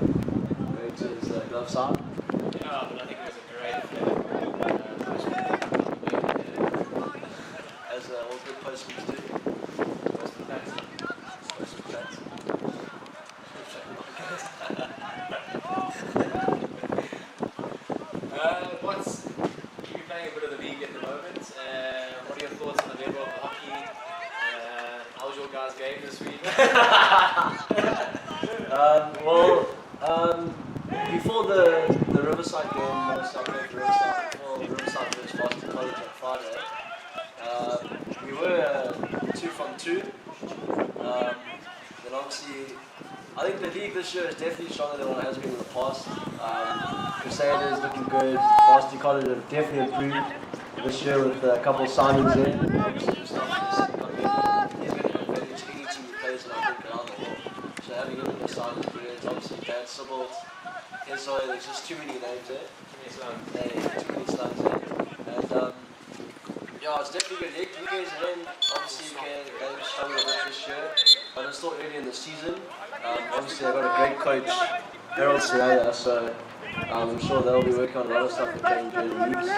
going to his glove side. Yeah, but I think it was a great as all good postmen do. Postman Pat. Postman Pat. You're playing a bit of the league at the moment. What are your thoughts on the level of hockey? How was your guys' game this week? Before the Riverside game, before Riverside versus Boston College on Friday, we were 2 from 2. Then obviously, I think the league this year is definitely stronger than what it has been in the past. Crusaders looking good. Boston College have definitely improved this year with a couple of signings in. Obviously, just he's going to have value to any team he plays in, I think, around the world. So having him in the signings is brilliant. Obviously, Dan Sybil. Sorry, there's just too many names there. Too many slums there. And yeah, it's definitely good. You guys then obviously they struggled a bit this year, but it's still early in the season. Obviously they've got a great coach, Harold Siaya, so I'm sure they'll be working on a lot of stuff with playing during the weeks.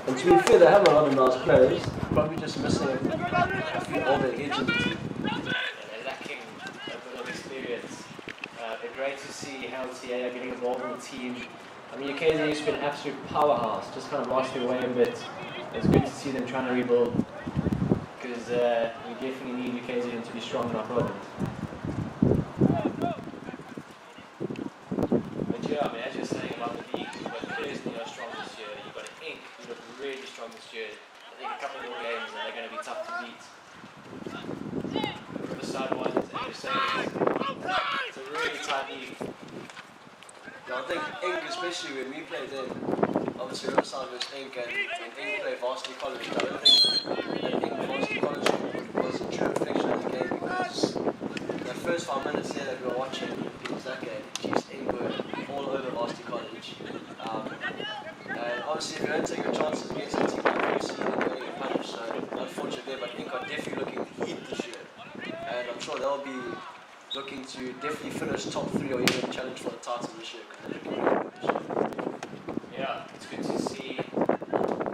And to be fair, they have a lot of nice players, probably just missing a few older heads in the team. They're lacking a bit of experience. It's great to see how TA are getting involved in the team. I mean, UKZ used to be an absolute powerhouse, just kind of lost their way a bit. It's good to see them trying to rebuild, because we definitely need UKZ to be strong in our province. But yeah, I mean, as you're saying about the league, you've got players that are strong this year, you've got Ink who look really strong this year. I think a couple more games and they're going to be tough to beat. Riverside ones, and you're saying it's a really tight league. Yeah, I think Ink, especially when we played them, obviously Riverside was Ink and Ink played Varsity College. I don't think that Ink Varsity College was a true reflection of the game, because the first 5 minutes there that we were watching, it was that game, geez, Ink were all over Varsity College. And obviously if you don't take your chances against a team like VC, then you're going to get punished, so unfortunate there, but Ink are definitely looking to heat this year. And I'm sure they'll be looking to definitely finish top 3 or even challenge for the title this year, because they're looking really good this year. Yeah, it's good to see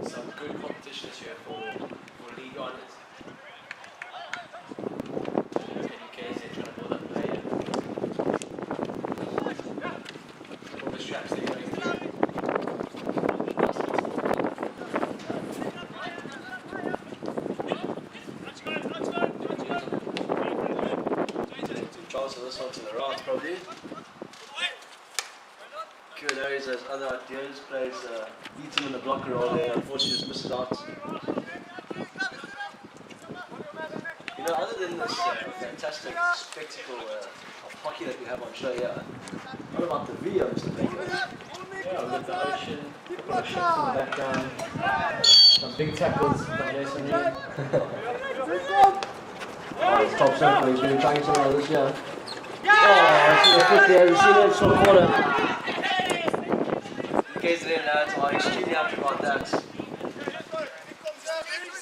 some good competition this year for league honours. And UKZ trying to build up player. All the straps they're going through. Chance of this one to the right, probably. Crusaders has other ideas, plays beats him in the blocker all there, unfortunately just misses out. You know, other than this fantastic spectacle of hockey that we have on show here, what about the video, Mr. Baker? Yeah, with the ocean, a couple of ships in the background, some big tackles from Jason Reed. Oh, it's top circle, he's been trying something like this year. Oh, I see the foot there, we've seen it, short corner. KZN lads are extremely happy about that.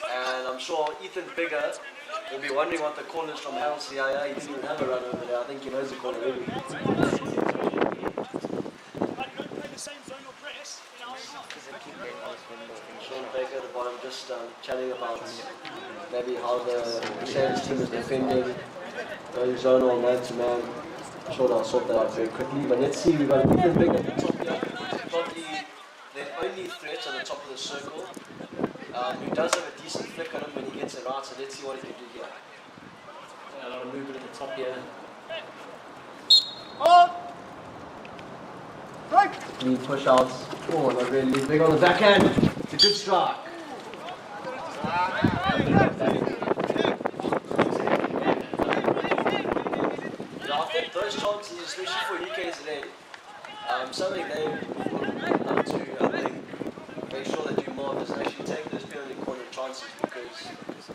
And I'm sure Ethan Bigger will be wondering what the call is from Harold CIA. He didn't even have a run over there. I think he knows the call already. Sean Baker at the bottom just chatting about maybe how the Crusaders team is defending, going zone or man to man. I'm sure they'll sort that out very quickly. But let's see, we've got Ethan Bigger at the top here. Probably their only threat on the top of the circle. Who does have a decent flick on him when he gets it right, so let's see what he can do here. Yeah, a lot of movement at the top here. Lead push outs. Oh, not really. Big on the backhand. It's a good strike. Yeah, I think those chances, especially for UKZN, something they would love to, make sure they do more of is actually take those penalty corner chances, because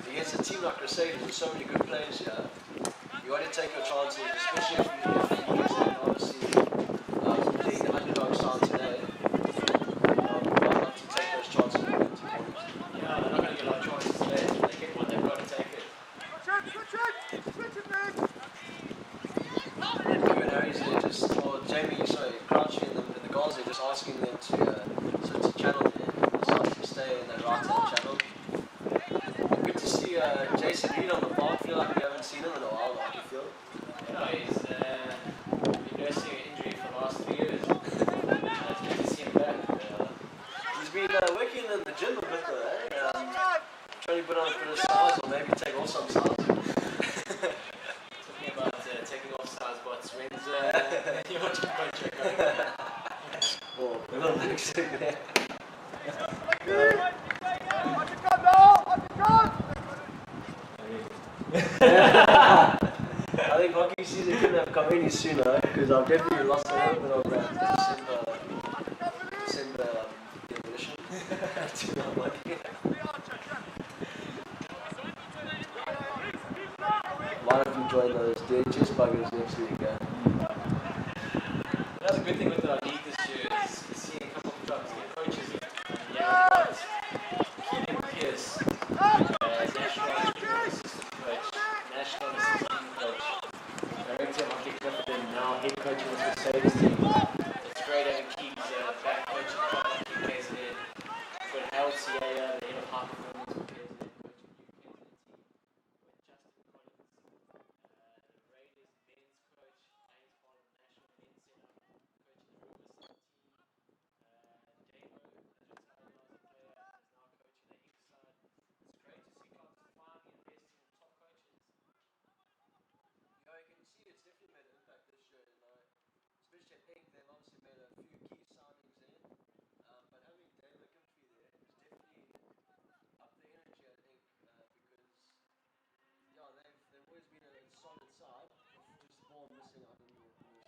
against a team like Crusaders with so many good players here, you want to take your chances, especially if UKZN obviously being the underdog side today. I'd love to take those chances with penalty corners. Yeah, they're not going to get a lot of chances today. They get one, they've got to take it. referees they're just, or Jamie, sorry, crouching in the goals, they're just asking them to switch the channel there, so to stay in the right hand channel. Good to see Jason Reed on the park. I feel like we haven't seen him in a while, like you feel. Yeah, he's been nursing an injury for the last 3 years. It's good to see him back. He's been working in the gym a bit though, eh? Trying to put on a bit of size or maybe take off some size. Talking about taking off size, but when's your contract going? Well, a little bit sick there. I think hockey season couldn't have come any sooner because I've definitely lost a little bit of December demolition to not working. Might have to join those DHS buggers next week. Another good thing with our league this year is seeing a couple of clubs get coaches here. Yeah, Keenan Pierce, national assistant coach, national assistant coach, director of hockey Clifton, now head coach of the Crusaders team. It's great having Keegs back coaching the club like KZN. We've got Harold Ciea, the head of high performance for KZN, coaching the new KZN team. We've got Justin Collins, the Raiders men's coach, and he's part of the national men's setup, coaching the Riverside team. Damo, a retired Aussie player, is now coaching the Ink side. It's great to see clubs finally investing in top coaches. Yeah, you can see it's definitely made an impact this year, especially at Ink, they've obviously made a few key signings in, but having Dave McIntyre there has definitely upped the energy at Ink because yeah, they've always been a solid side, just the ball missing out in the centre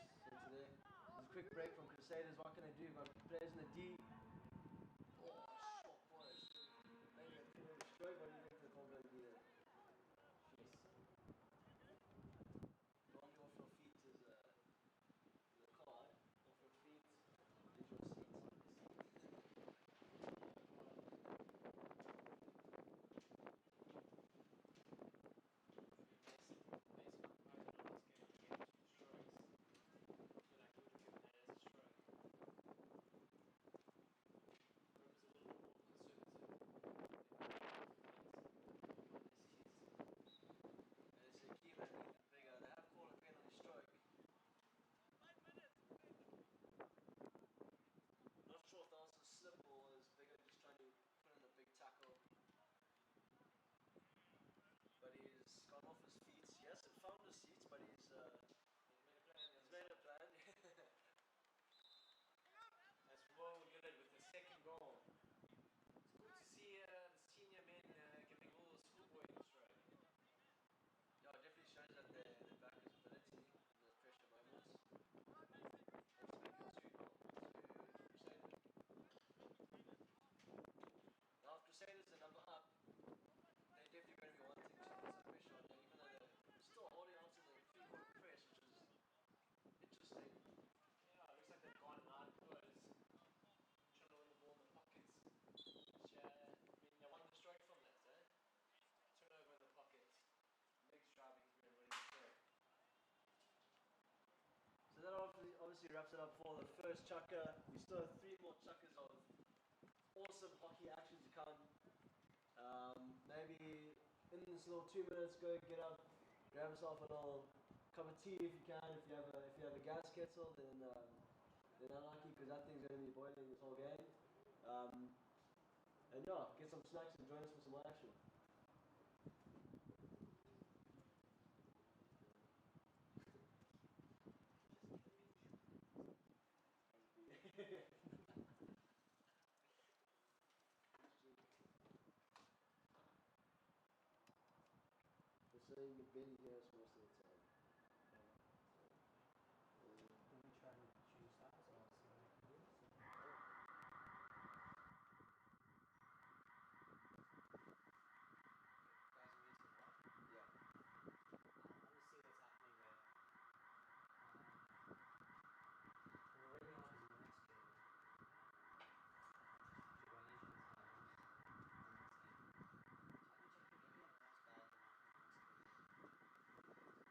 there. There's a quick break from Crusaders, what can they do? Got players in the D. Oh, shot boys. Maybe a penalty stroke, what do you think the call going to be there? Normally off your feet is the card, off your feet is your seat. Slip or is bigger just trying to put in a big tackle. But he's gone off his feet. He hasn't found his seats, but he's made a plan. That's well good with the second goal. It's good to see the senior men giving all the schoolboy a stroke. Yeah, it definitely shows that their back his ability in those pressure moments. Let's make it 2-0 to Crusaders. Now, if Crusaders are number up, they're definitely going to be wanting to put some pressure on them, even though they're still holding on to the three-quarter press, which is interesting. Yeah, it looks like they've gone out close, trying to win the ball in the pockets. Which, they won the stroke from that, eh? Turnover in the pockets. Legs driving through and winning the stroke. So that obviously wraps it up for the first chukker. We still have 3 more chukkers of awesome hockey action to come. Maybe in this little 2 minutes, go get up, grab yourself a little cup of tea if you can. If you have a gas kettle, then unlucky because that thing's going to be boiling this whole game. And yeah, get some snacks and join us for some more action. They're saying the Benny here is most of the time. Maybe try and choose that as well, see what I can do. Yeah. Let me see what's happening there. We're already on in the next game. If you're going Asian time.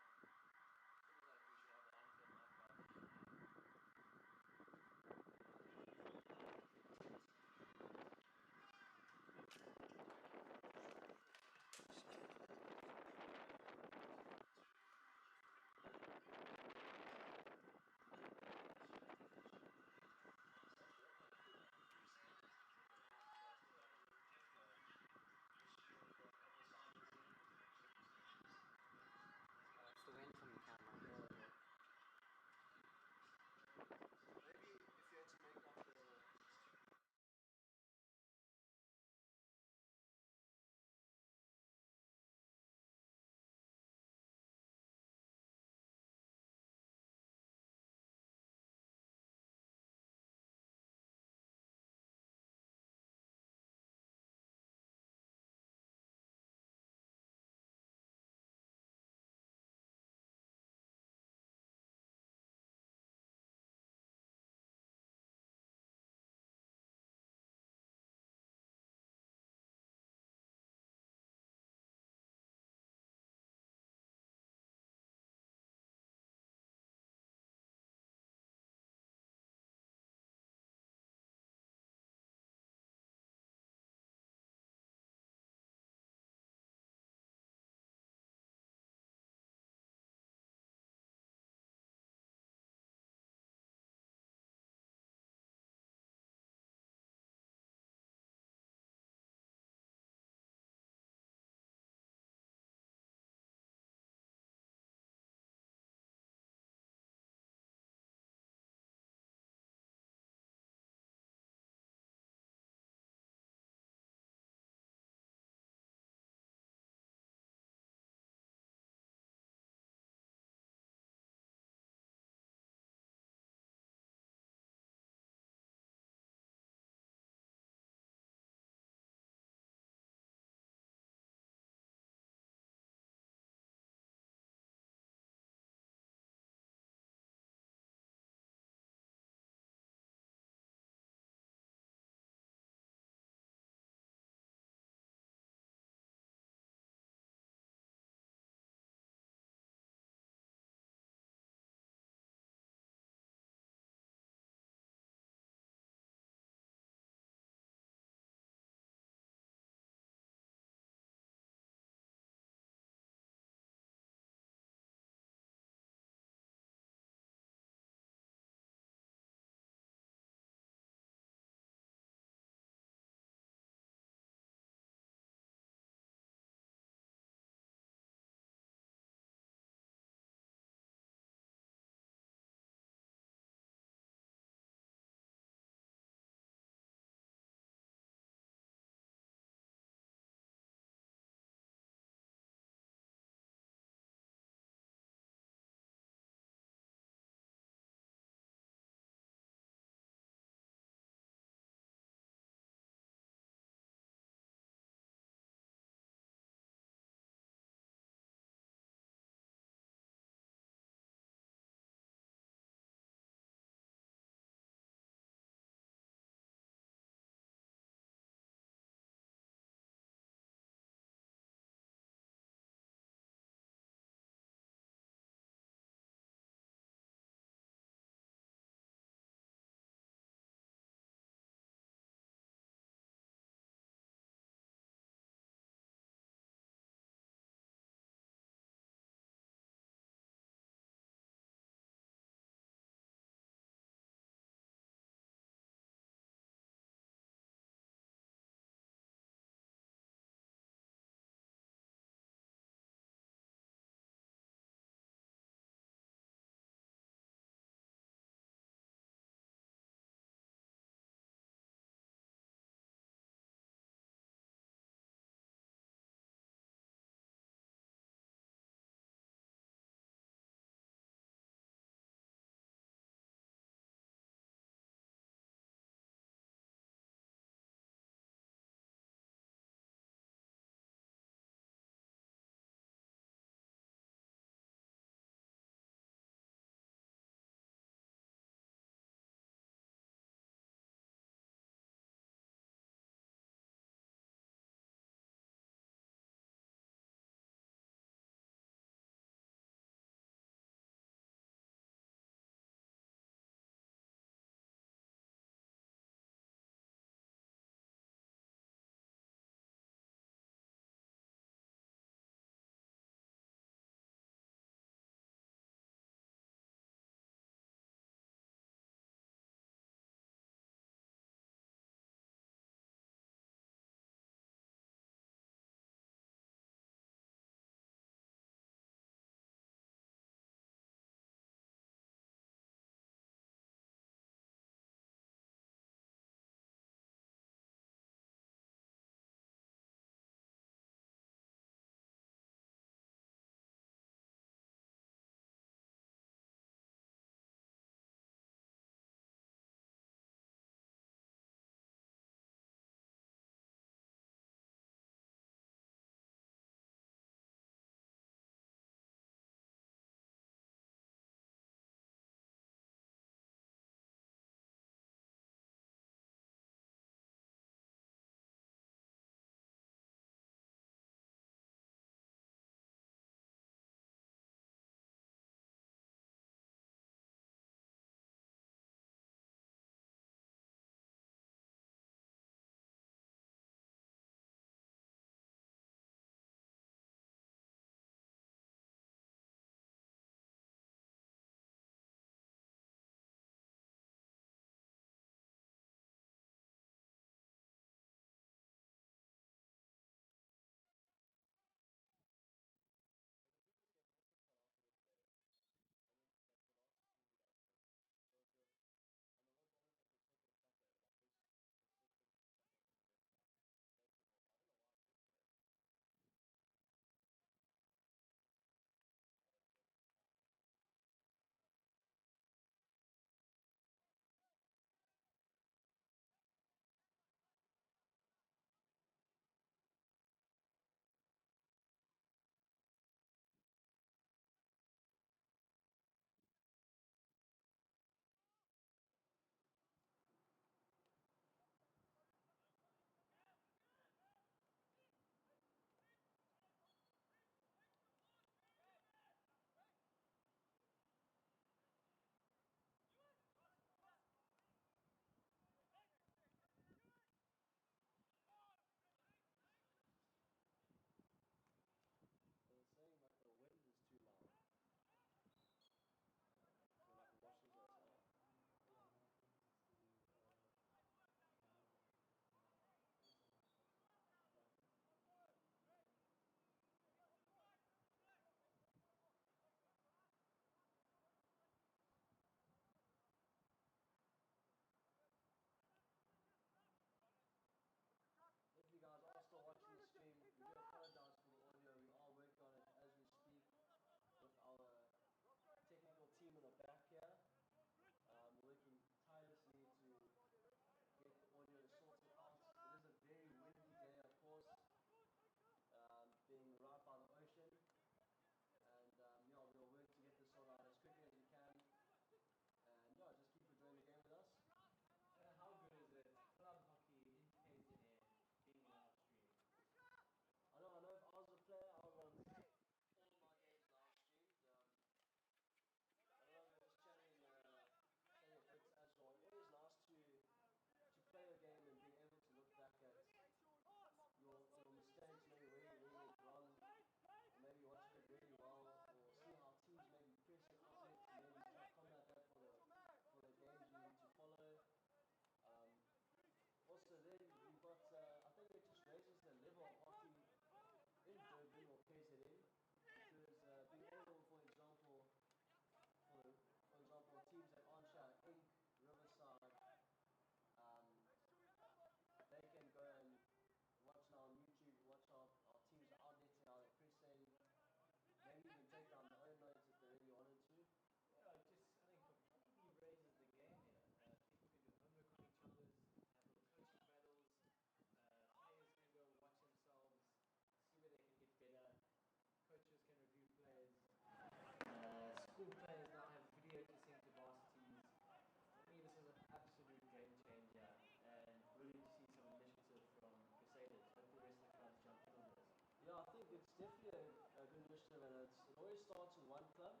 definitely a good initiative, and it always starts with one club.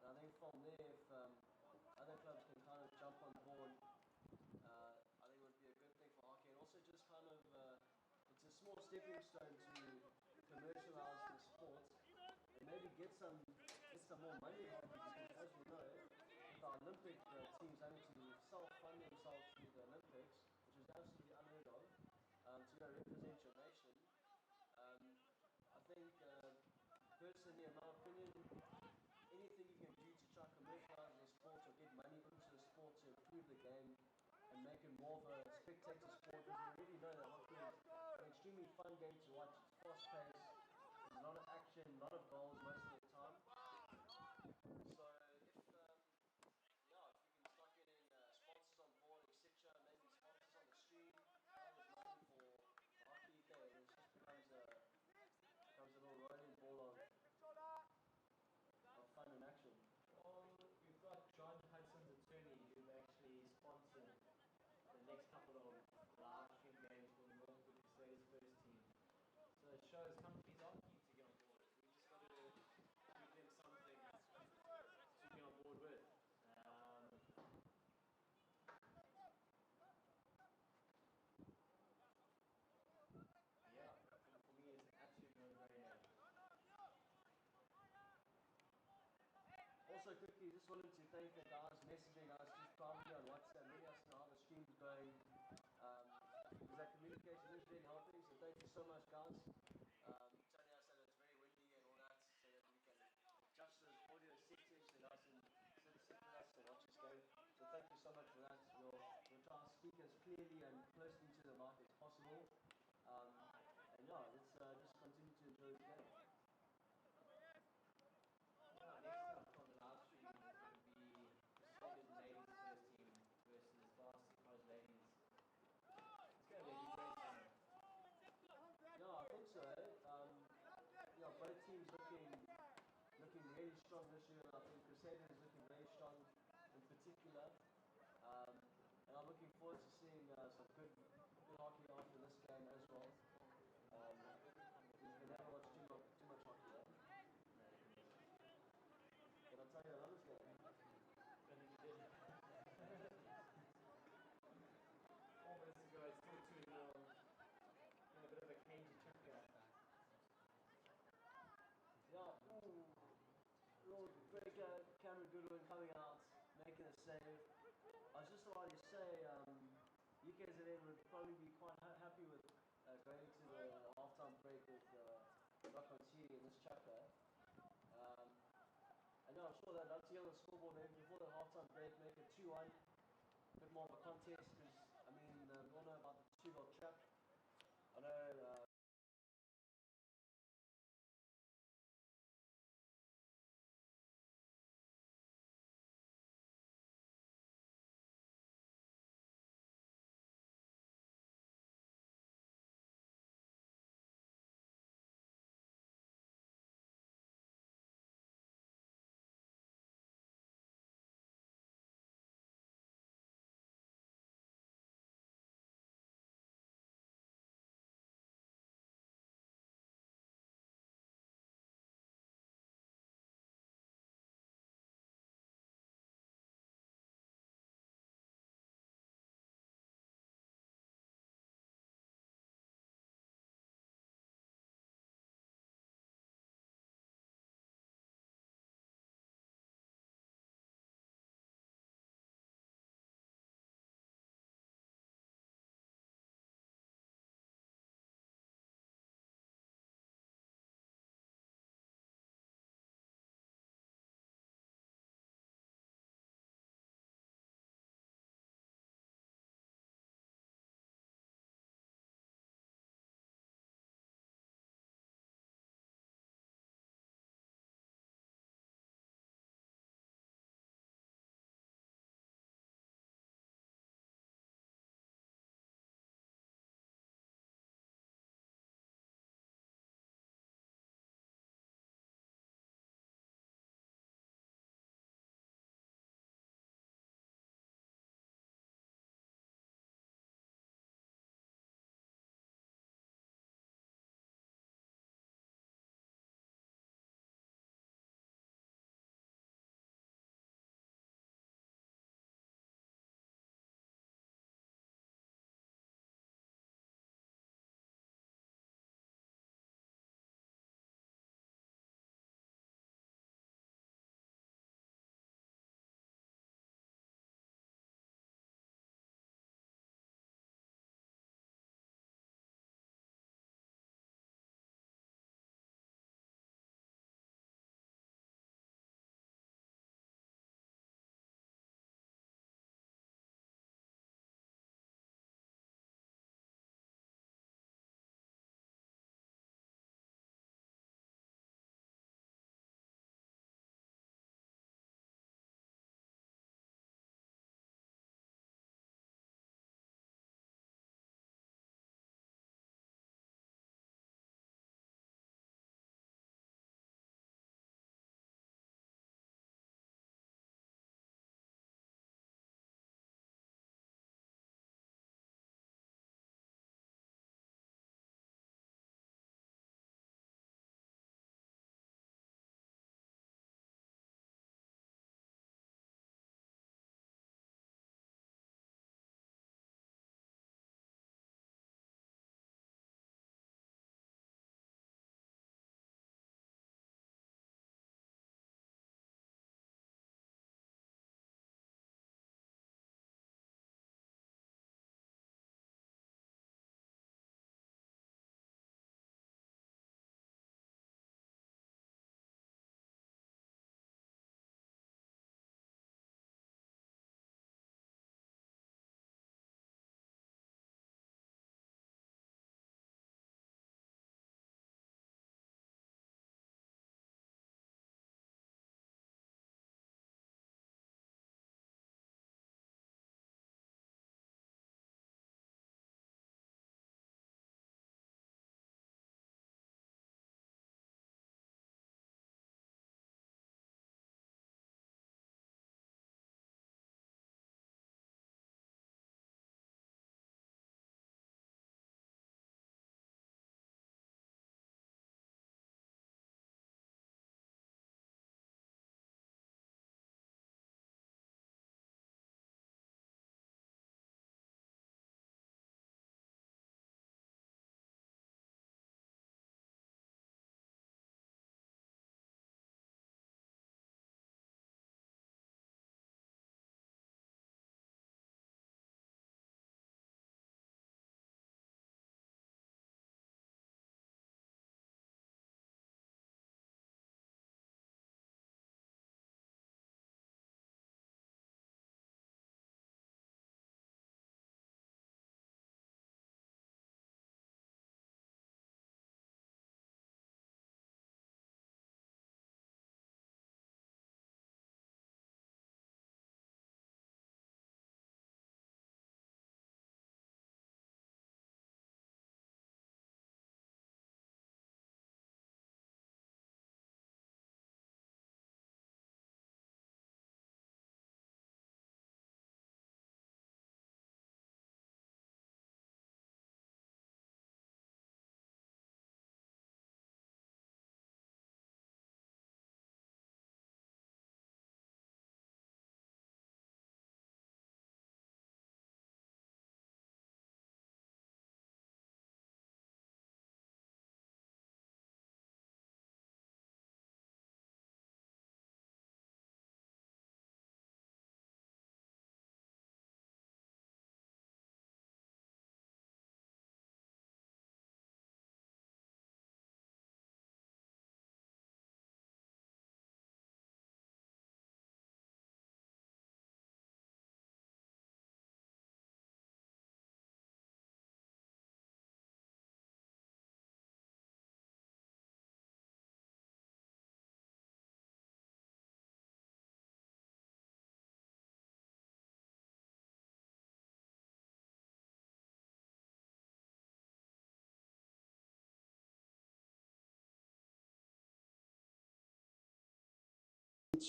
And I think from there, if other clubs can kind of jump on board, I think it would be a good thing for hockey. And also just kind of, it's a small stepping stone to commercialize the sport and maybe get some more money in hockey, because as we know, with our Olympic teams having to self-fund themselves through the Olympics, which is absolutely unheard of, to go represent your nation. I think, personally, in my opinion, anything you can do to try to commercialize the sport or get money into the sport to improve the game and make it more of a spectator sport, because we already know that hockey is an extremely fun game to watch. It's fast-paced, there's a lot of action, a lot of goals most of the time. So if we can start getting sponsors on board, etc., maybe sponsors on the stream, there's money for hockey game, it just becomes a little rolling ball of fun and action. Well, we've got John Hudson's attorney who actually sponsored the next couple of live stream games for the Northwood Crusaders first team. So it shows companies are keen to get on board. We just got to give them something to get on board with. Yeah, for me it's absolutely no-brainer. Also quickly, just wanted to thank the guys messaging us just privately on WhatsApp, letting us know how the stream's going, because that communication is really helping, so thank you so much guys. Telling us that it's very windy and all that, so that we can adjust the audio settings so guys can sit with us and watch this game. So thank you so much for that. We'll try to speak as clearly and closely to the mic as possible. And yeah, let's just continue to enjoy the game. Yeah, next up on the live stream is going to be Crusaders ladies first team versus Varsity College ladies. It's going to be a good game, isn't it? Yeah, I think so. Both teams looking really strong this year. I think Crusaders is looking very strong in particular. And I'm looking forward to seeing some good hockey after this game as well. We never watch too much hockey. But I'll tell you another game. Almost ago, it's still 2-0. A bit of a cagey chucker. Yeah, little breaker, Cameron Goodwin coming out, making a save. I was just about to say, UKZN would probably be quite happy with going to the halftime break with Rock on CD in this chapter. I know, I'm sure they'd love to get on the scoreboard maybe before the halftime break, make it 2-1, a bit more of a contest, because, we all know about the 2-goal trap. I know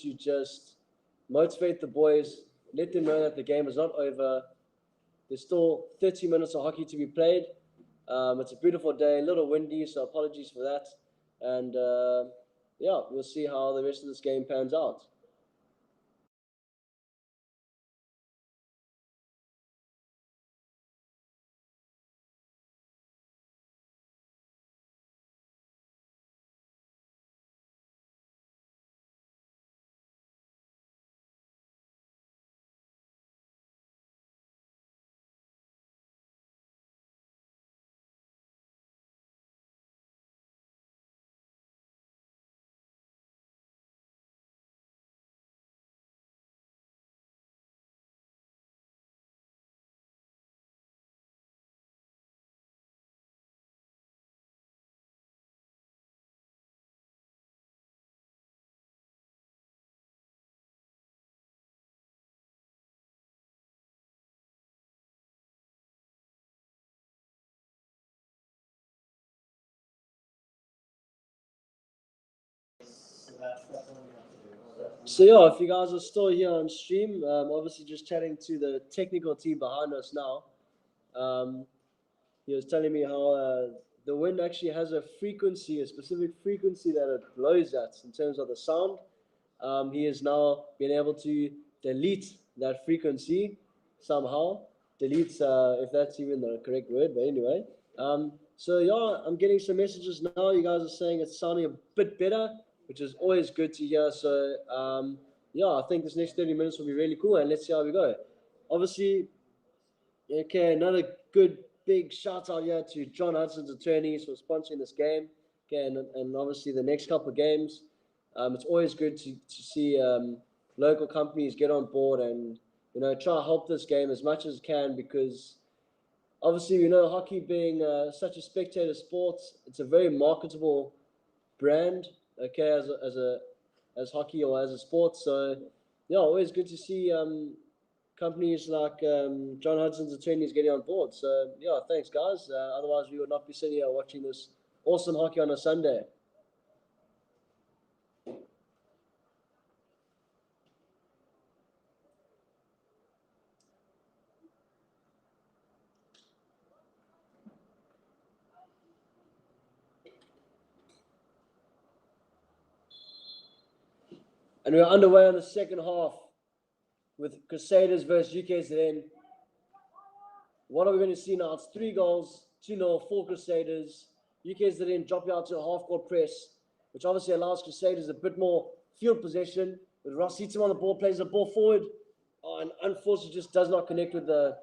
to just motivate the boys, let them know that the game is not over. There's still 30 minutes of hockey to be played. It's a beautiful day, a little windy, so apologies for that. And yeah, we'll see how the rest of this game pans out. So yeah, if you guys are still here on stream, obviously just chatting to the technical team behind us now. He was telling me how the wind actually has a frequency, a specific frequency that it blows at in terms of the sound. He has now been able to delete that frequency somehow. Delete, if that's even the correct word, but anyway. So yeah, I'm getting some messages now. You guys are saying it's sounding a bit better, which is always good to hear. So yeah, I think this next 30 minutes will be really cool, and let's see how we go. Obviously, okay, another good big shout out here to John Hudson's attorneys for sponsoring this game. Okay, and obviously the next couple of games. It's always good to see local companies get on board and try to help this game as much as can, because obviously hockey being such a spectator sport, it's a very marketable brand. Okay, as hockey or as a sport. So yeah, always good to see companies like John Hudson's attorneys getting on board. So yeah, thanks guys. Otherwise we would not be sitting here watching this awesome hockey on a Sunday. And we're underway on the second half with Crusaders versus UKZN. What are we going to see now? It's 3 goals, 2-0 for Crusaders. UKZN dropping out to a half-court press, which obviously allows Crusaders a bit more field possession. With Ross Heaton on the ball, plays the ball forward. Oh, and unfortunately just does not connect with the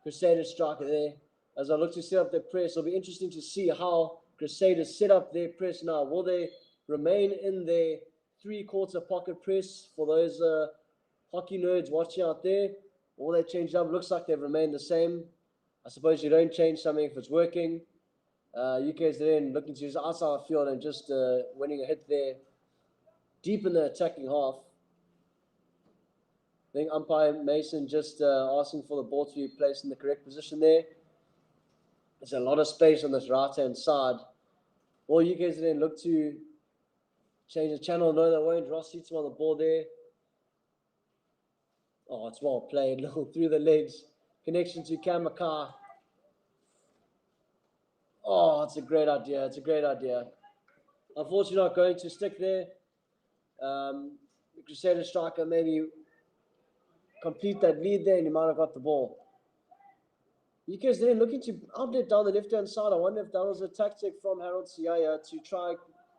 Crusaders striker there. As I look to set up their press, it'll be interesting to see how Crusaders set up their press now. Will they remain in their 3-quarter pocket press for those hockey nerds watching out there? Or will they change up? Looks like they've remained the same. I suppose you don't change something if it's working. UK's then looking to use outside the field and just winning a hit there deep in the attacking half. I think umpire Mason just asking for the ball to be placed in the correct position there. There's a lot of space on this right-hand side. All UK's then look to change the channel. No, they won't. Ross Heaton on the ball there. Oh, it's well played. Little through the legs. Connection to Kamaka. Oh, it's a great idea. It's a great idea. Unfortunately, not going to stick there. The Crusader striker maybe complete that lead there and he might have got the ball. UK's then looking to outlet down the left-hand side. I wonder if that was a tactic from Harold Siaya to try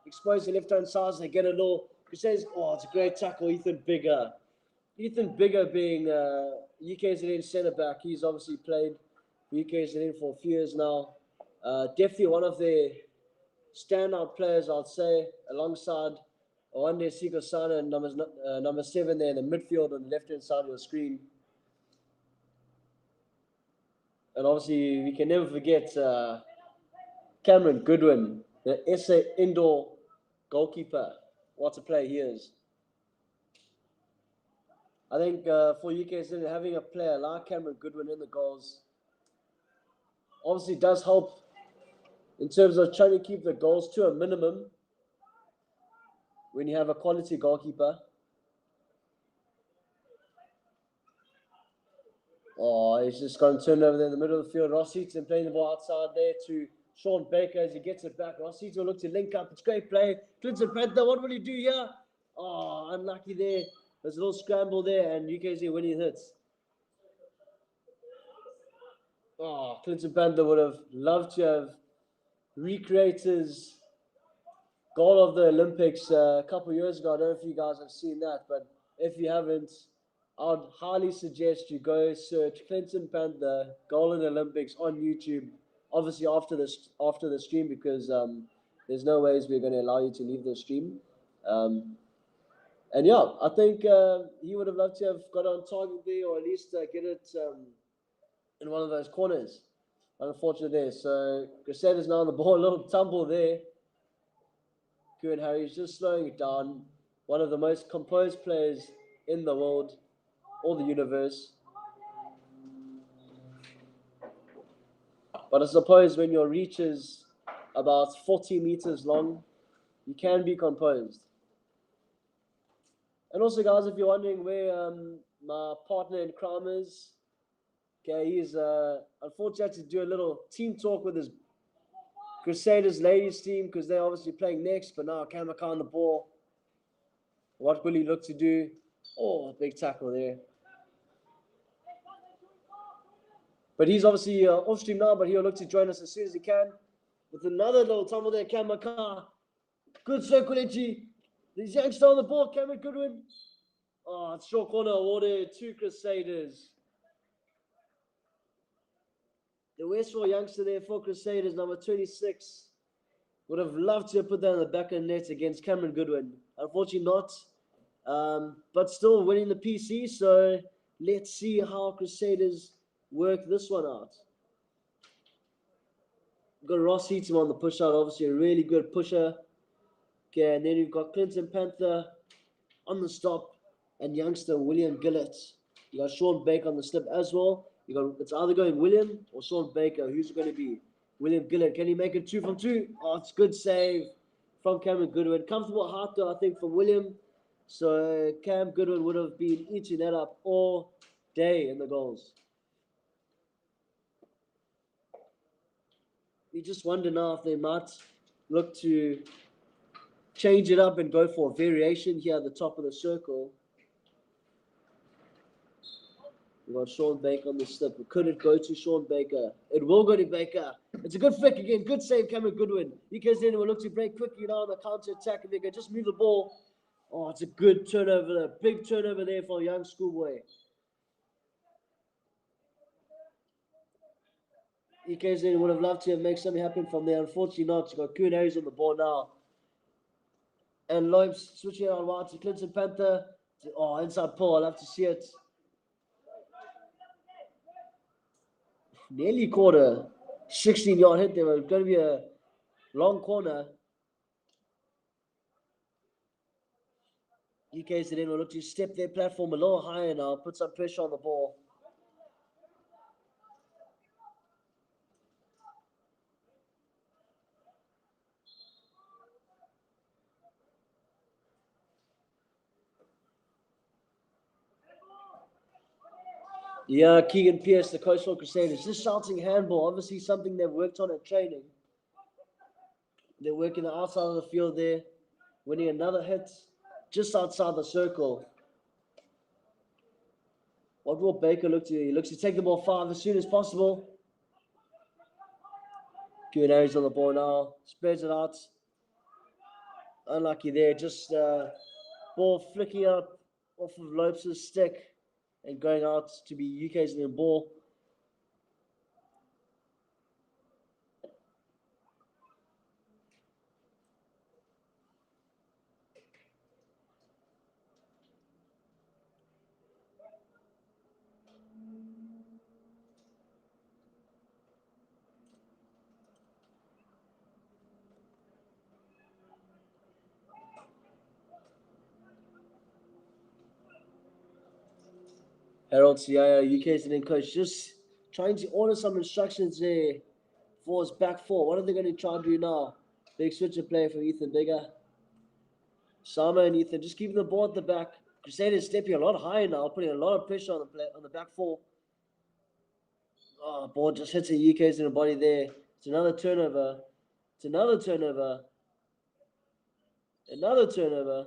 expose the left-hand side as they get a little. Crusaders, oh, it's a great tackle. Ethan Bigger being UKZN centre-back. He's obviously played for UKZN for a few years now. Definitely one of their standout players, I'd say, alongside Owande Sikosana and number 7 there in the midfield on the left-hand side of the screen. And obviously, we can never forget Cameron Goodwin, the SA indoor goalkeeper. What a player he is. I think for UKZN, having a player like Cameron Goodwin in the goals obviously does help in terms of trying to keep the goals to a minimum when you have a quality goalkeeper. Oh, he's just got turned over there in the middle of the field. Ross Heaton playing the ball outside there to Sean Baker as he gets it back. Ross Heaton will look to link up. It's great play. Clinton Panther, what will he do here? Oh, unlucky there. There's a little scramble there, and UKZ winning hits. Oh, Clinton Panther would have loved to have recreated his goal of the Olympics a couple of years ago. I don't know if you guys have seen that, but if you haven't, I would highly suggest you go search Clinton Panther goal in the Olympics on YouTube. Obviously after the stream, because there's no ways we're going to allow you to leave the stream. And yeah, I think he would have loved to have got on target there, or at least get it in one of those corners. Unfortunate there. So Crusaders now on the ball, a little tumble there. Kieran Harry's just slowing it down. One of the most composed players in the world, or the universe. But I suppose when your reach is about 40 meters long, you can be composed. And also, guys, if you're wondering where my partner in crime is, okay, he's unfortunately had to do a little team talk with his Crusaders ladies team because they're obviously playing next, but now Kamaka on the ball. What will he look to do? Oh, big tackle there. But he's obviously off stream now, but he'll look to join us as soon as he can. With another little tumble there, Kamaka. Good circle entry. There's youngster on the ball, Cameron Goodwin. Oh, it's short corner awarded to Crusaders. The Westfield youngster there for Crusaders, number 26. Would have loved to have put that in the back of the net against Cameron Goodwin. Unfortunately not. But still winning the PC, so let's see how Crusaders work this one out. We've got Ross Heaton on the push out, obviously a really good pusher. Okay, and then we've got Clinton Panther on the stop and youngster William Gillett. You got Sean Baker on the slip as well. It's either going William or Sean Baker. Who's it going to be? William Gillett. Can he make it 2 from 2? Oh, it's good save from Cameron Goodwin. Comfortable height though, I think, from William. So Cam Goodwin would have been eating that up all day in the goals. You just wonder now if they might look to change it up and go for a variation here at the top of the circle. We've got Sean Baker on the slip. Could it go to Sean Baker? It will go to Baker. It's a good flick again. Good save, Cameron Goodwin. He goes in and will look to break quickly now on the counter attack. And they can just move the ball. Oh, it's a good turnover. A big turnover there for a young schoolboy. EKZ would have loved to have made something happen from there. Unfortunately not. You've got Kuhn Harris on the ball now. And Lopes switching on wide to Clinton Panther. Oh, inside pull. I'll have to see it. Nearly caught a 16-yard hit there. It's going to be a long corner. EKZ then will look to step their platform a little higher now. Put some pressure on the ball. Yeah, Keegan Pierce, the coach for Crusaders, just shouting handball. Obviously something they've worked on at training. They're working the outside of the field there. Winning another hit just outside the circle. What will Baker look to do? He looks to take the ball 5 as soon as possible. Q&A's on the ball now. Spreads it out. Unlucky there. Just ball flicking up off of Lopes' stick and going out to be UK's in the ball. Harold Siaya, UK's head coach, just trying to order some instructions there for his back four. What are they going to try to do now? Big switch of play from Ethan Bigger. Sama and Ethan just keeping the ball at the back. Crusaders stepping a lot higher now, putting a lot of pressure on the back four. Oh, ball just hits a UK's in the body there. It's another turnover. It's another turnover. Another turnover.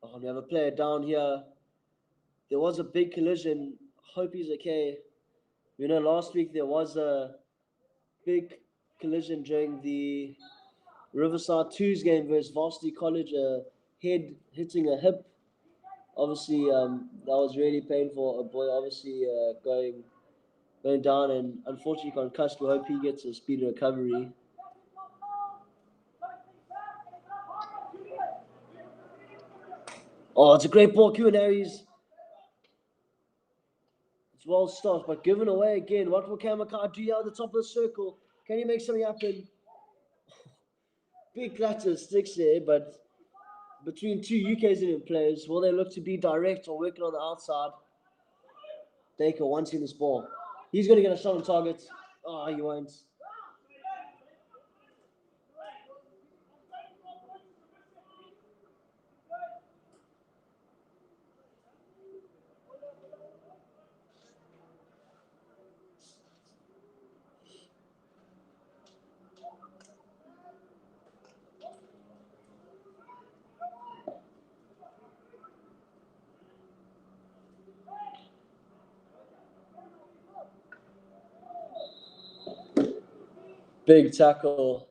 Oh, we have a player down here. There was a big collision. Hope he's okay. You know, last week there was a big collision during the Riverside Twos game versus Varsity College. A head hitting a hip. Obviously, that was really painful. A boy obviously going down and unfortunately concussed. We hope he gets a speedy recovery. Oh, it's a great ball, Q&A's. It's well stopped, but given away again. What will Kamaka do here at the top of the circle? Can he make something happen? Big clutch of sticks there, but between two UK's Indian players, will they look to be direct or working on the outside? Dacre wants in this ball. He's going to get a shot on target. Oh, he won't. Big tackle.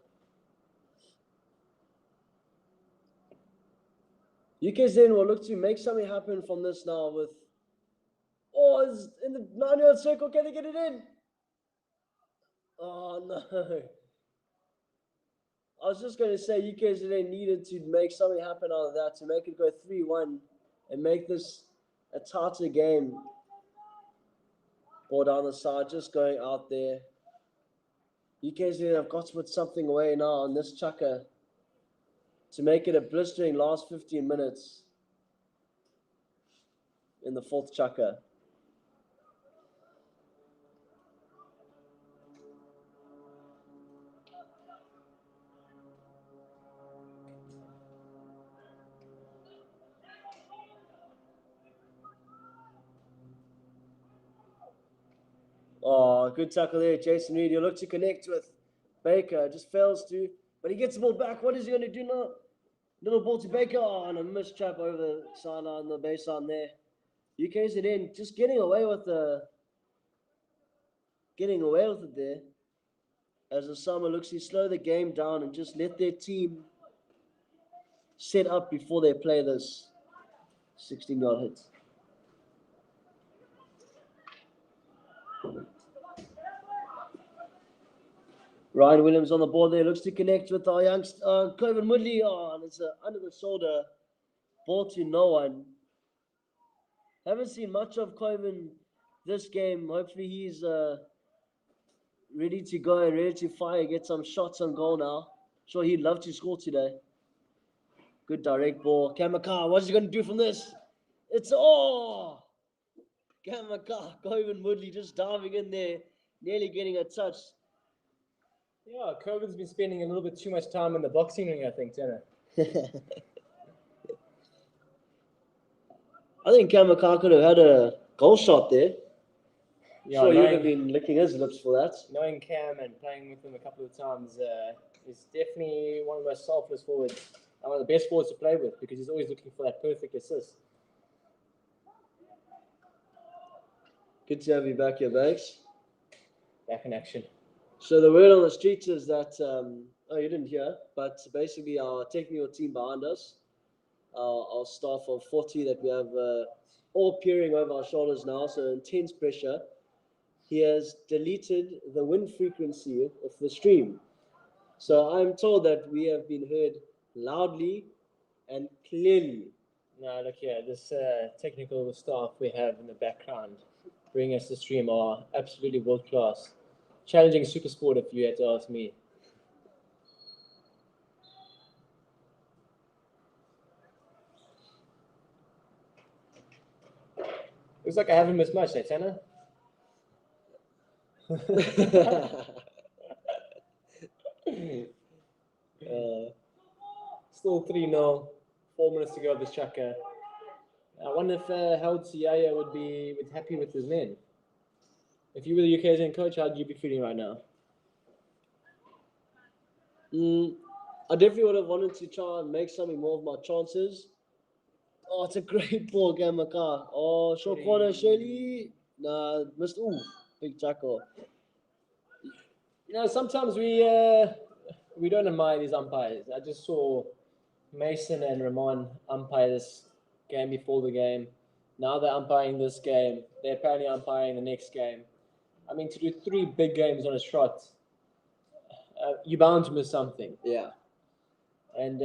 UK's then will look to make something happen from this now with... Oh, it's in the 9-yard circle. Can they get it in? Oh, no. I was just going to say UK's then needed to make something happen out of that to make it go 3-1 and make this a tighter game. Ball down the side, just going out there. UK's then have got to put something away now on this chucker to make it a blistering last 15 minutes in the fourth chucker. Oh, good tackle there, Jason Reed. He'll look to connect with Baker. Just fails to, but he gets the ball back. What is he going to do now? Little ball to Baker. Oh, and a missed trap over the sideline, the baseline there. UK's it in, just getting away with it there. As Osama looks to slow the game down and just let their team set up before they play this 16-yard hit. Ryan Williams on the board there, looks to connect with our youngster, Coven Mudley. Oh, and it's under the shoulder ball to no one. Haven't seen much of Coven this game. Hopefully he's ready to go and ready to fire, get some shots on goal now. Sure, he'd love to score today. Good direct ball. Kamaka, what's he going to do from this? It's Kamaka, Coven Woodley just diving in there, nearly getting a touch. Yeah, Coven's been spending a little bit too much time in the boxing ring, I think, Tanner. I think Kamaka could have had a goal shot there. Yeah, sure, he would have been licking his lips for that. Knowing Cam and playing with him a couple of times is definitely one of the most selfless forwards and one of the best forwards to play with because he's always looking for that perfect assist. Good to have you back here, Bakes. Back in action. So the word on the streets is that, you didn't hear, but basically our technical team behind us, our staff of 40 that we have all peering over our shoulders now, so intense pressure. He has deleted the wind frequency of the stream. So I'm told that we have been heard loudly and clearly. No, look here, this technical staff we have in the background bringing us the stream are absolutely world class. Challenging super sport, if you had to ask me. Looks like I haven't missed much, Tanner. Still 3-0, 4 minutes to go of this chucker. I wonder if Held Siaya would be happy with his men. If you were the UK's coach, how would you be feeling right now? I definitely would have wanted to try and make something more of my chances. Oh, it's a great ball, Gamaka. Oh, short corner, Shirley. Nah, missed. Ooh, big tackle. Sometimes we don't admire these umpires. I just saw Mason and Ramon umpire this game before the game. Now they're umpiring this game. They're apparently umpiring the next game. I mean, to do 3 big games on a shot, you're bound to miss something. Yeah. And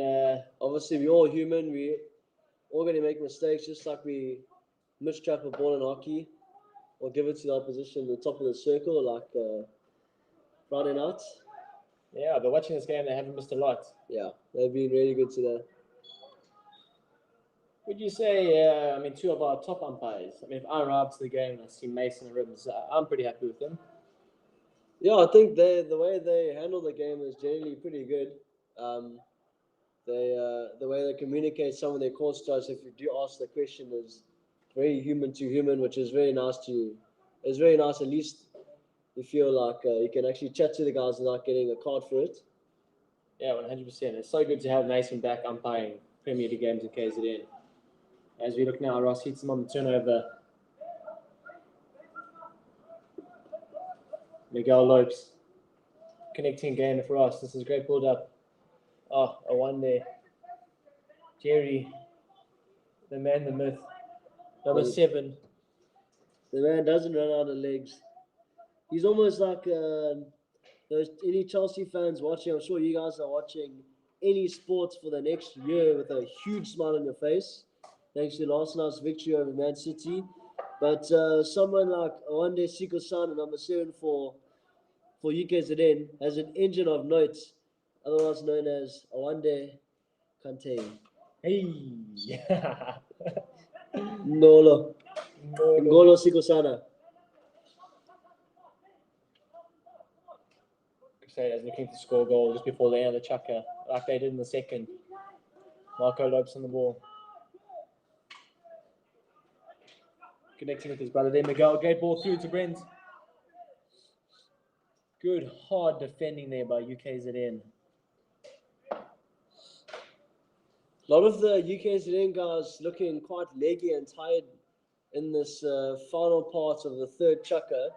obviously, we're all human. We all going to make mistakes, just like we mistrap a ball in hockey or give it to the opposition at the top of the circle, like Friday night. Yeah, but watching this game, they haven't missed a lot. Yeah, they've been really good today. Would you say, 2 of our top umpires? I mean, if I arrive to the game and I see Mason and Ribbons, I'm pretty happy with them. Yeah, I think the way they handle the game is generally pretty good. The way they communicate some of their calls to us, if you do ask the question, is very human to human, which is very nice It's very nice. At least you feel like you can actually chat to the guys without getting a card for it. Yeah, 100%. It's so good to have Mason back umpiring Premier League games in KZN. As we look now, Ross hits him on the turnover. Miguel Lopes connecting game for Ross. This is a great build up. Oh, a one there. Jerry, the man, the myth. Number 7. The man doesn't run out of legs. He's almost like any Chelsea fans watching. I'm sure you guys are watching any sports for the next year with a huge smile on your face, thanks to last night's victory over Man City. But someone like Awande Sikosana, number 7 for UKZN, has an engine of notes, otherwise known as Awande Kante. Hey! Ngolo Sikosana. Crusaders looking to score a goal just before the end of the chucker, like they did in the second. Marco Lopes on the ball. Connecting with his brother there, Miguel. Great ball through to Brent. Good, hard defending there by UKZN. A lot of the UKZN guys looking quite leggy and tired in this final part of the third chucker.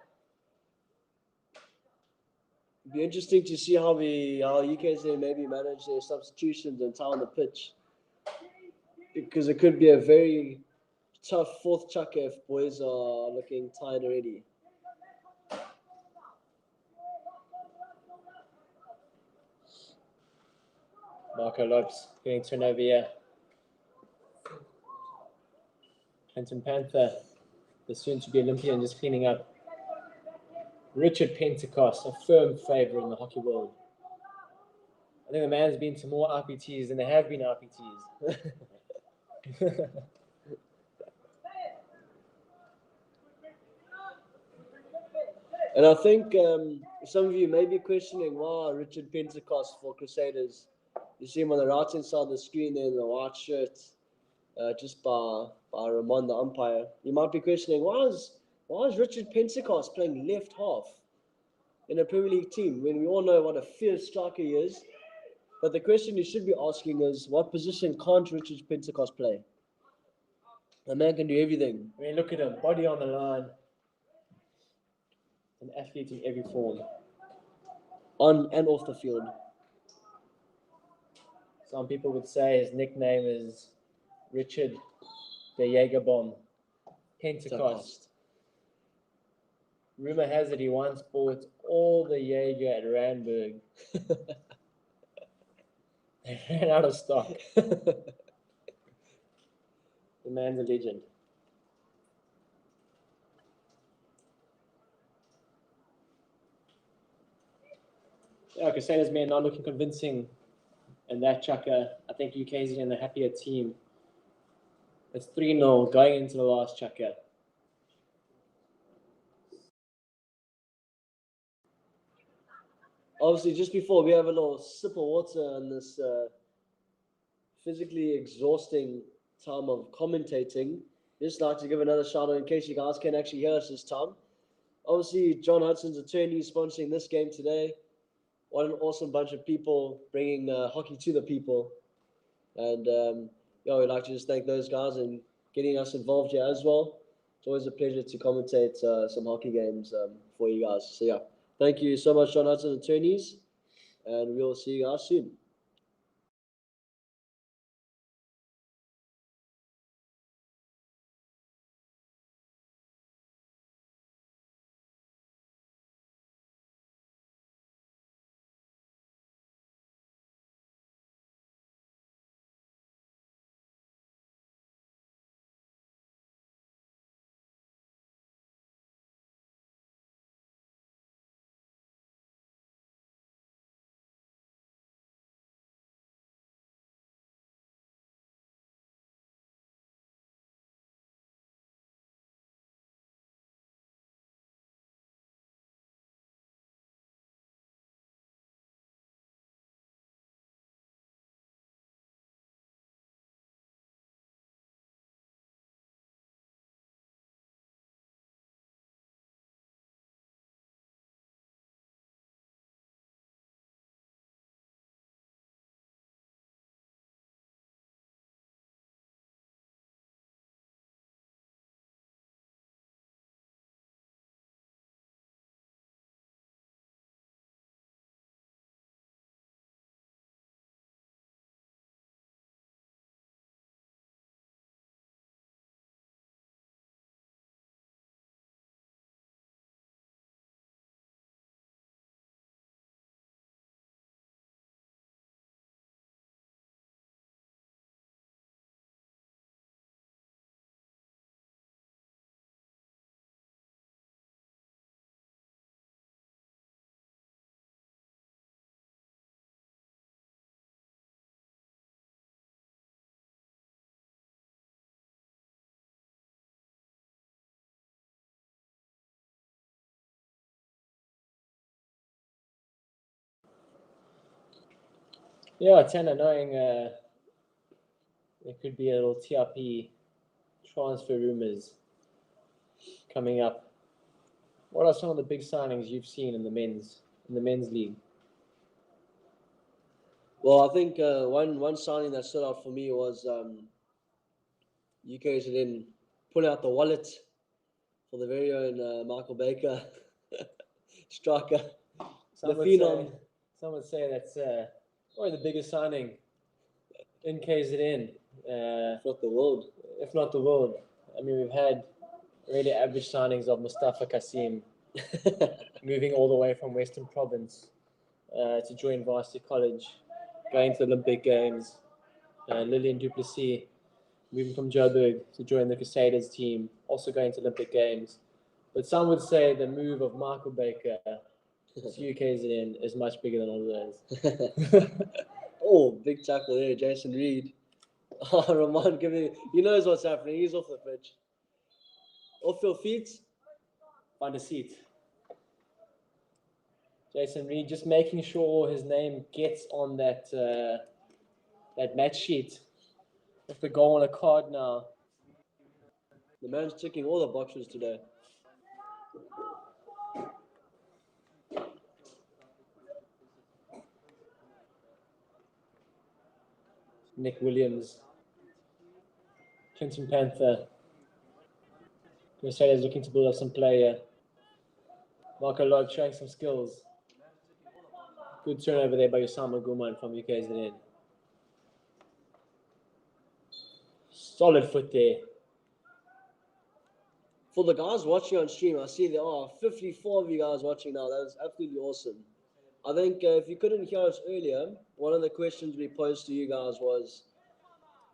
It'd be interesting to see how UKZN maybe manage their substitutions and time on the pitch, because it could be a very tough fourth chucker if boys are looking tired already. Marco Lopes getting turned over here. Clinton Panther, the soon-to-be Olympian, just cleaning up. Richard Pentecost, a firm favourite in the hockey world. I think the man's been to more RPTs than there have been RPTs. And I think some of you may be questioning why Richard Pentecost for Crusaders. You see him on the right-hand side of the screen there in the white shirt, just by Ramon, the umpire. You might be questioning, why is Richard Pentecost playing left half in a Premier League team when we all know what a fierce striker he is? But the question you should be asking is, what position can't Richard Pentecost play? The man can do everything. I mean, look at him, body on the line. An athlete in every form. On and off the field. Some people would say his nickname is Richard the Jaeger Bomb Pentecost. Rumor has it he once bought all the Jaeger at Randburg. They ran out of stock. The man's a legend. Yeah, Crusaders men not looking convincing in that chucker. I think UK's in the happier team. It's 3-0 going into the last chucker. Obviously, just before we have a little sip of water on this physically exhausting time of commentating, just like to give another shout out in case you guys can actually hear us this time. Obviously, John Hudson's attorney sponsoring this game today. What an awesome bunch of people bringing hockey to the people. And yeah, we'd like to just thank those guys and getting us involved here as well. It's always a pleasure to commentate some hockey games for you guys. So yeah, thank you so much, John Hudson attorneys, and we'll see you guys soon. Yeah, it's kind of annoying. There could be a little TRP transfer rumors coming up. What are some of the big signings you've seen in the men's league? Well, I think one signing that stood out for me was UK didn't pull out the wallet for the very own Michael Baker striker. Some would say that's probably the biggest signing in KZN, If not the world. if not the world. I mean, we've had really average signings of Mustafa Kasim moving all the way from Western Province to join Varsity College, going to the Olympic Games. Lillian Duplessis moving from Joburg to join the Crusaders team, also going to Olympic Games. But some would say the move of Michael Baker to UKZN is much bigger than all of those. Oh, big tackle there, Jason Reed. Oh, Ramon, he knows what's happening. He's off the pitch. Off your feet. Find a seat. Jason Reed just making sure his name gets on that match sheet. With the goal on a card now. The man's ticking all the boxes today. Nick Williams, Clinton Panther. Crusaders looking to build up some player. Marco Lodge showing some skills. Good turnover there by Osama Guman from UKZN. Solid foot there. For the guys watching on stream, I see there are 54 of you guys watching now. That is absolutely awesome. I think if you couldn't hear us earlier, one of the questions we posed to you guys was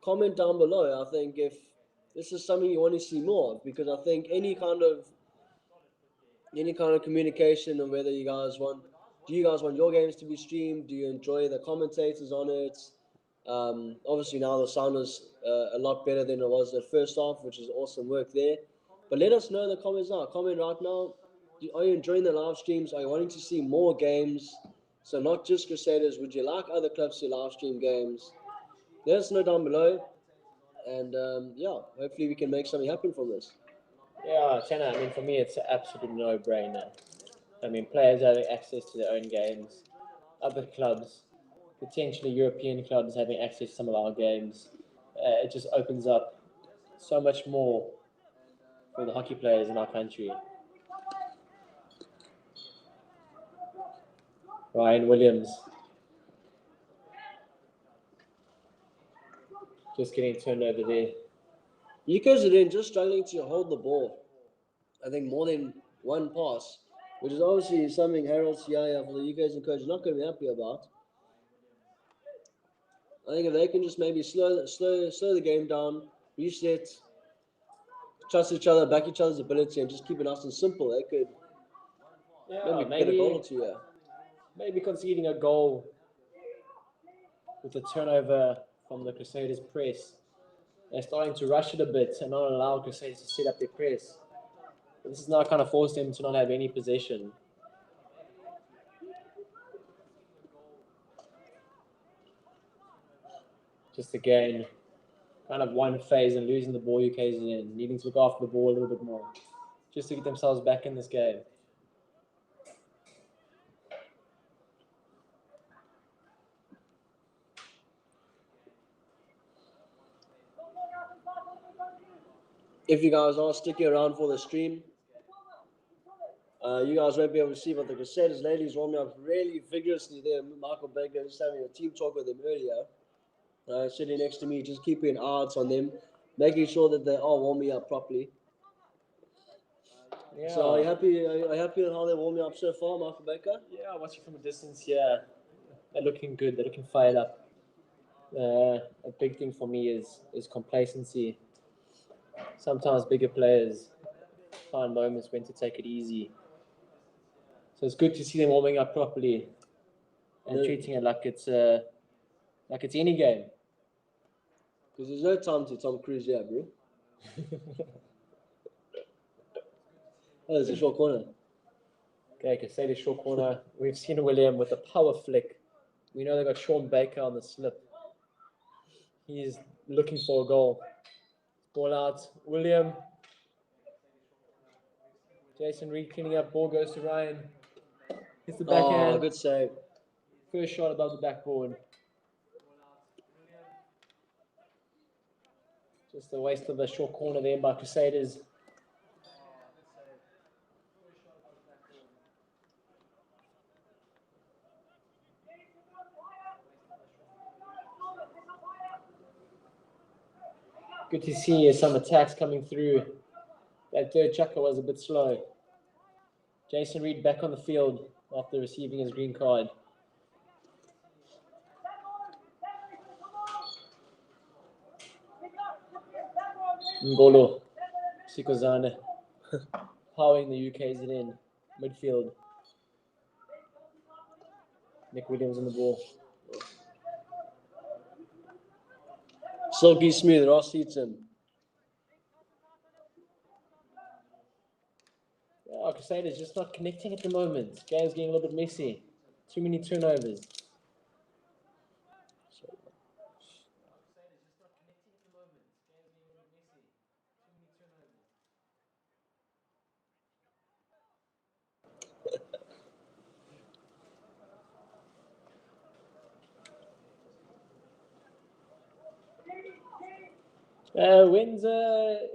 comment down below. I think if this is something you want to see more of, because I think any kind of communication on whether do you guys want your games to be streamed? Do you enjoy the commentators on it? Obviously now the sound is a lot better than it was the first half, which is awesome work there. But let us know in the comments now. Comment right now. Are you enjoying the live streams? Are you wanting to see more games? So not just Crusaders. Would you like other clubs to live stream games? Let us know down below. And yeah, hopefully we can make something happen from this. Yeah, China, I mean, for me, it's an absolute no-brainer. I mean, players having access to their own games, other clubs, potentially European clubs having access to some of our games. It just opens up so much more for the hockey players in our country. Ryan Williams just getting turned over there. UK's are then just struggling to hold the ball. I think more than one pass, which is obviously something Harold Siaya for the UK's and coach is not going to be happy about. I think if they can just maybe slow the game down, reset, trust each other, back each other's ability, and just keep it nice and simple, they could Yeah, maybe get a goal or two. Yeah. maybe conceding a goal with a turnover from the Crusaders press. They're starting to rush it a bit and not allow Crusaders to set up their press. But this has now kind of forced them to not have any possession. Just again, kind of one phase and losing the ball UK's in, needing to look after the ball a little bit more, just to get themselves back in this game. If you guys are sticking around for the stream, you guys won't be able to see, but the Crusaders ladies warming up really vigorously there. Michael Baker just having a team talk with them earlier. Sitting next to me, just keeping eyes on them, making sure that they are warming up properly. Yeah. So are you happy? Are you happy with how they're warming up so far, Michael Baker? Yeah, watching from a distance, yeah, they're looking good. They're looking fired up. A big thing for me is complacency. Sometimes bigger players find moments when to take it easy. So it's good to see them warming up properly and treating it like it's any game. Because there's no time to Tom Cruise yet, bro. Oh, there's a short corner. Okay, Crusaders short corner. We've seen William with a power flick. We know they got Sean Baker on the slip. He's looking for a goal. Ball out. William. Jason Reed cleaning up. Ball goes to Ryan. Hits the backhand. Oh, good save. First shot above the backboard. Just a waste of the short corner there by Crusaders. Good to see some attacks coming through. That third chucker was a bit slow. Jason Reed back on the field after receiving his green card. Ngolo Sikozane powering the UK's in midfield. Nick Williams on the ball. Silky smooth, Ross Heaton. Yeah, Crusaders just not connecting at the moment. Game's getting a little bit messy. Too many turnovers.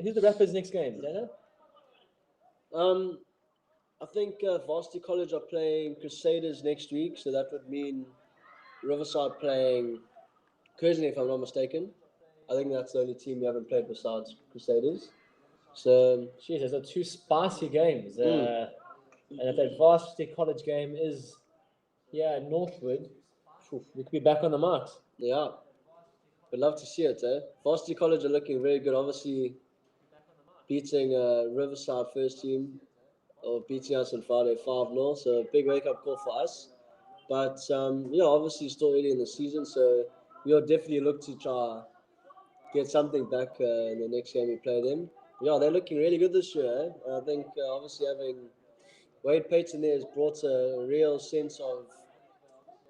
Who's the Rapids next game? Do you know? I think Varsity College are playing Crusaders next week, so that would mean Riverside playing Curzon, if I'm not mistaken. I think that's the only team we haven't played besides Crusaders. So, Jeez, those are two spicy games. And if that Varsity College game is Northwood, we could be back on the marks. yeah, we'd love to see it. Varsity College are looking very good. Obviously, beating Riverside first team, or beating us on Friday 5-0. So, big wake-up call for us. But, obviously still early in the season, so we'll definitely look to try get something back in the next game we play them. Yeah, they're looking really good this year. I think obviously having Wade Payton there has brought a real sense of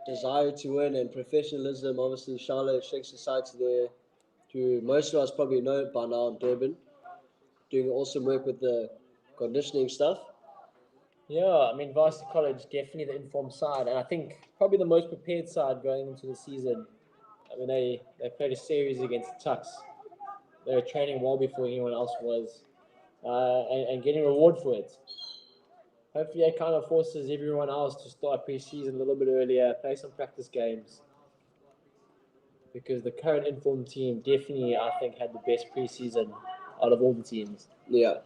desire to win and professionalism. Obviously, Charlotte Shake Society there, who most of us probably know by now in Durban. doing awesome work with the conditioning stuff. Yeah, I mean, Varsity College, definitely the informed side, and I think probably the most prepared side going into the season. I mean, they played a series against Tux. They were training well before anyone else was, and getting reward for it. Hopefully, it kind of forces everyone else to start preseason a little bit earlier, play some practice games. Because the current informed team definitely, I think, had the best preseason out of all the teams. Yeah.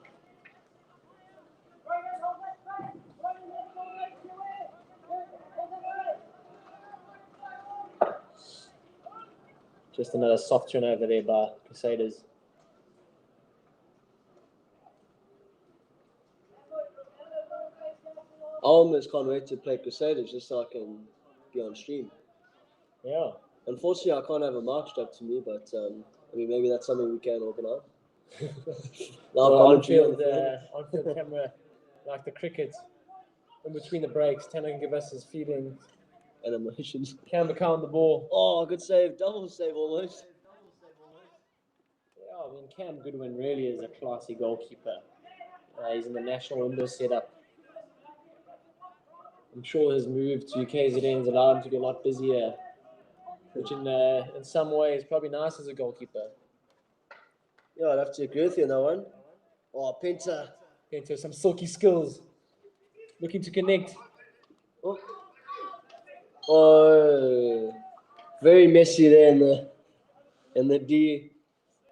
Just another soft turnover there by Crusaders. I almost can't wait to play Crusaders just so I can be on stream. Yeah. Unfortunately, I can't have a mic strapped to me, but I mean, maybe that's something we can organize. On-field camera, like the cricket, in between the breaks, Tanner can give us his feelings. And emotions. Cam count the ball. Oh, good save, double save almost. Yeah, I mean, Cam Goodwin really is a classy goalkeeper. He's in the national window setup. I'm sure his move to KZN has allowed him to be a lot busier, which in some ways is probably nice as a goalkeeper. Yeah, I'd have to agree with you on that one. Oh, Penta. Into some silky skills. Looking to connect. Oh, very messy there in the D.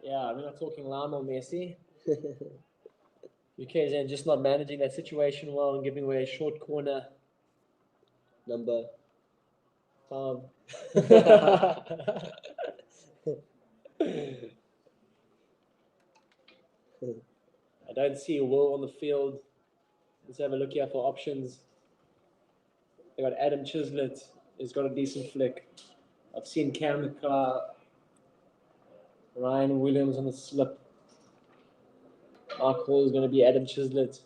Yeah, we're not talking Lionel Messi. UKZN just not managing that situation well and giving away a short corner. Number. I don't see a Will on the field. Let's have a look here for options. They got Adam Chislett. He's got a decent flick. I've seen Cam McClar, Ryan Williams on the slip. Our call is going to be Adam Chislett.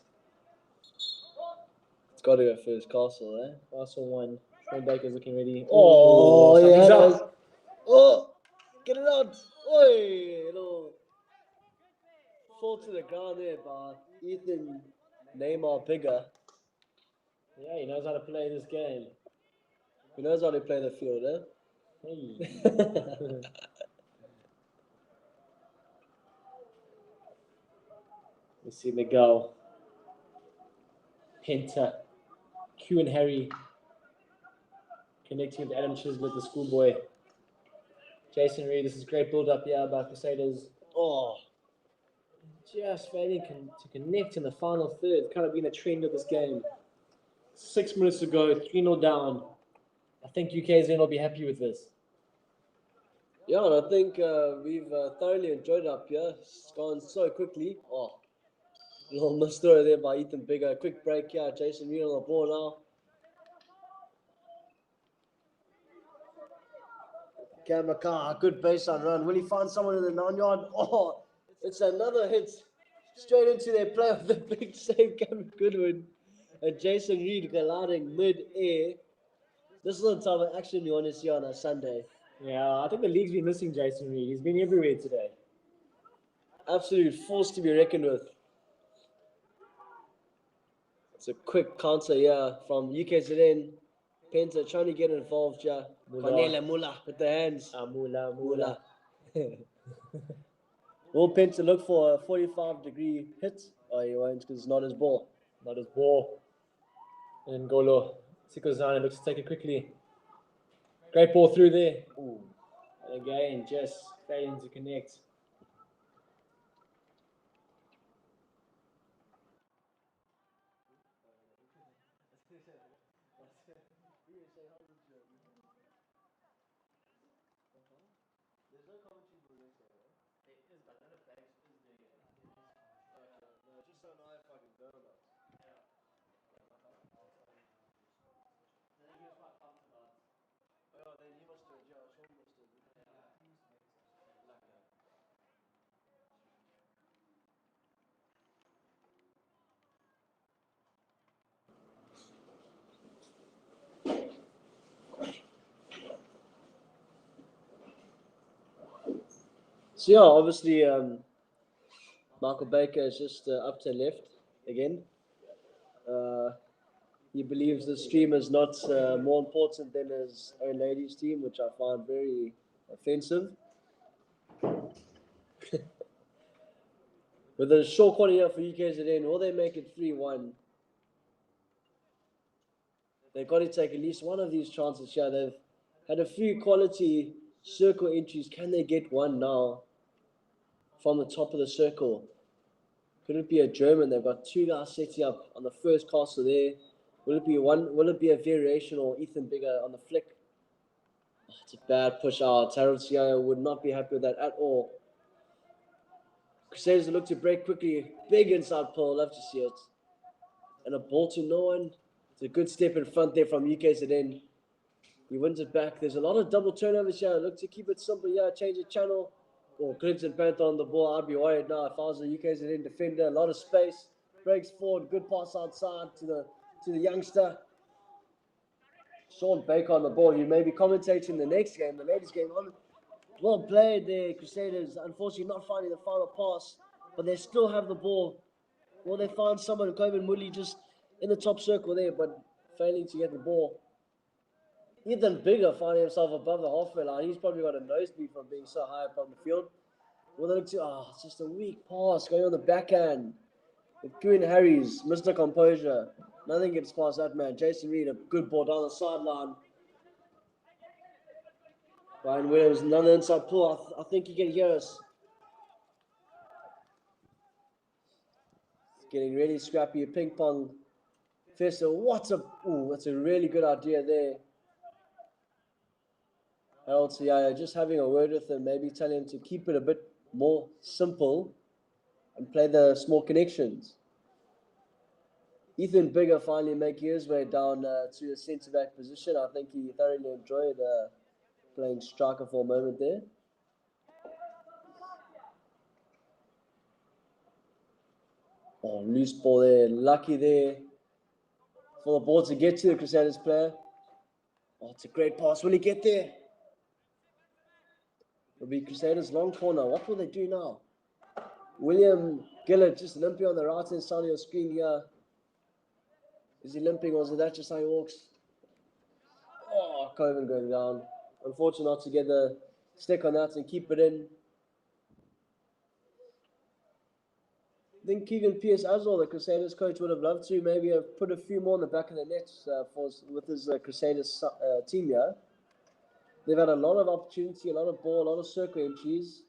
It's got to go first, Castle, eh? Castle 1. Sean Baker's looking ready. Oh, yeah. Something's up. Oh, get it out. Oi, little fall to the ground there by Ethan Neymar Bigger. Yeah, he knows how to play this game. He knows how to play the field, eh? Hey. We see Miguel, Penta, Q and Harry connecting with Adam Chislett, the schoolboy. Jason Reed, this is great build-up here by Crusaders. Oh, Just failing to connect in the final third. Kind of been a trend of this game. 6 minutes to go, 3-0 down. I think UKZN will be happy with this. yeah, and I think we've thoroughly enjoyed it up here. It's gone so quickly. Oh, little missed throw there by Ethan Bigger. Quick break here. Jason Reed on the ball now. Cam McCar, good baseline run. Will he find someone in the 9-yard? Oh, it's another hit straight into their play of the big save, Cam Goodwin. And Jason Reed colliding mid-air. This is the type of action you want to see on a Sunday. Yeah, I think the league's been missing Jason Reed. He's been everywhere today. Absolute force to be reckoned with. It's a quick counter here from UKZN. Penta trying to get involved here. Cornelia Mula with the hands. Mula. Will Penta look for a 45-degree hit? Oh, he won't because it's not his ball. Not his ball. And Golo. Sikozana looks to take it quickly. Great ball through there. Ooh. And again, just failing to connect. So yeah, obviously Michael Baker is just up to left again. He believes the stream is not more important than his own ladies' team, which I find very offensive. With a short corner here for UKZN, will they make it 3-1? They've got to take at least one of these chances here. They've had a few quality circle entries. Can they get one now from the top of the circle? Could it be a German? They've got two guys setting up on the first castle there. Will it be one? Will it be a variation or Ethan Bigger on the flick? Oh, it's a bad push out. Harold Siaya would not be happy with that at all. Crusaders look to break quickly. Big inside pull. Love to see it. And a ball to no one. It's a good step in front there from UKZN. He wins it back. There's a lot of double turnovers here. Look to keep it simple here. Change the channel. Or Clinton Panther on the ball. I'd be worried now if I was a UKZN defender. A lot of space. Breaks forward. Good pass outside to the youngster. Sean Baker on the ball. You may be commentating the next game, the ladies' game. Well played there, Crusaders. Unfortunately, not finding the final pass, but they still have the ball. Well, they found someone, Coben Woodley, just in the top circle there, but failing to get the ball. Ethan Bigger finding himself above the halfway line. He's probably got a nosebleed from being so high up on the field. Well, they look to, it's just a weak pass going on the backhand. With Queen Harry's, Mr. Composure. Nothing gets past that man. Jason Reed, a good ball down the sideline. Ryan Williams, another inside pull. I think he can hear us. It's getting really scrappy. Ping pong. Fester, that's a really good idea there. Harold Siaya, just having a word with him, maybe telling him to keep it a bit more simple and play the small connections. Ethan Bigger finally making his way down to the centre-back position. I think he thoroughly enjoyed playing striker for a moment there. Oh, loose ball there. Lucky there for the ball to get to the Crusaders player. Oh, it's a great pass. Will he get there? It'll be Crusaders long corner. What will they do now? William Gillett just limping on the right-hand side of your screen here. Is he limping or is that just how he walks? Oh, Coven going down. Unfortunately, not to get the stick on that and keep it in. I think Keegan Pierce as well, the Crusaders coach, would have loved to maybe have put a few more in the back of the net with his Crusaders team here. They've had a lot of opportunity, a lot of ball, a lot of circle entries.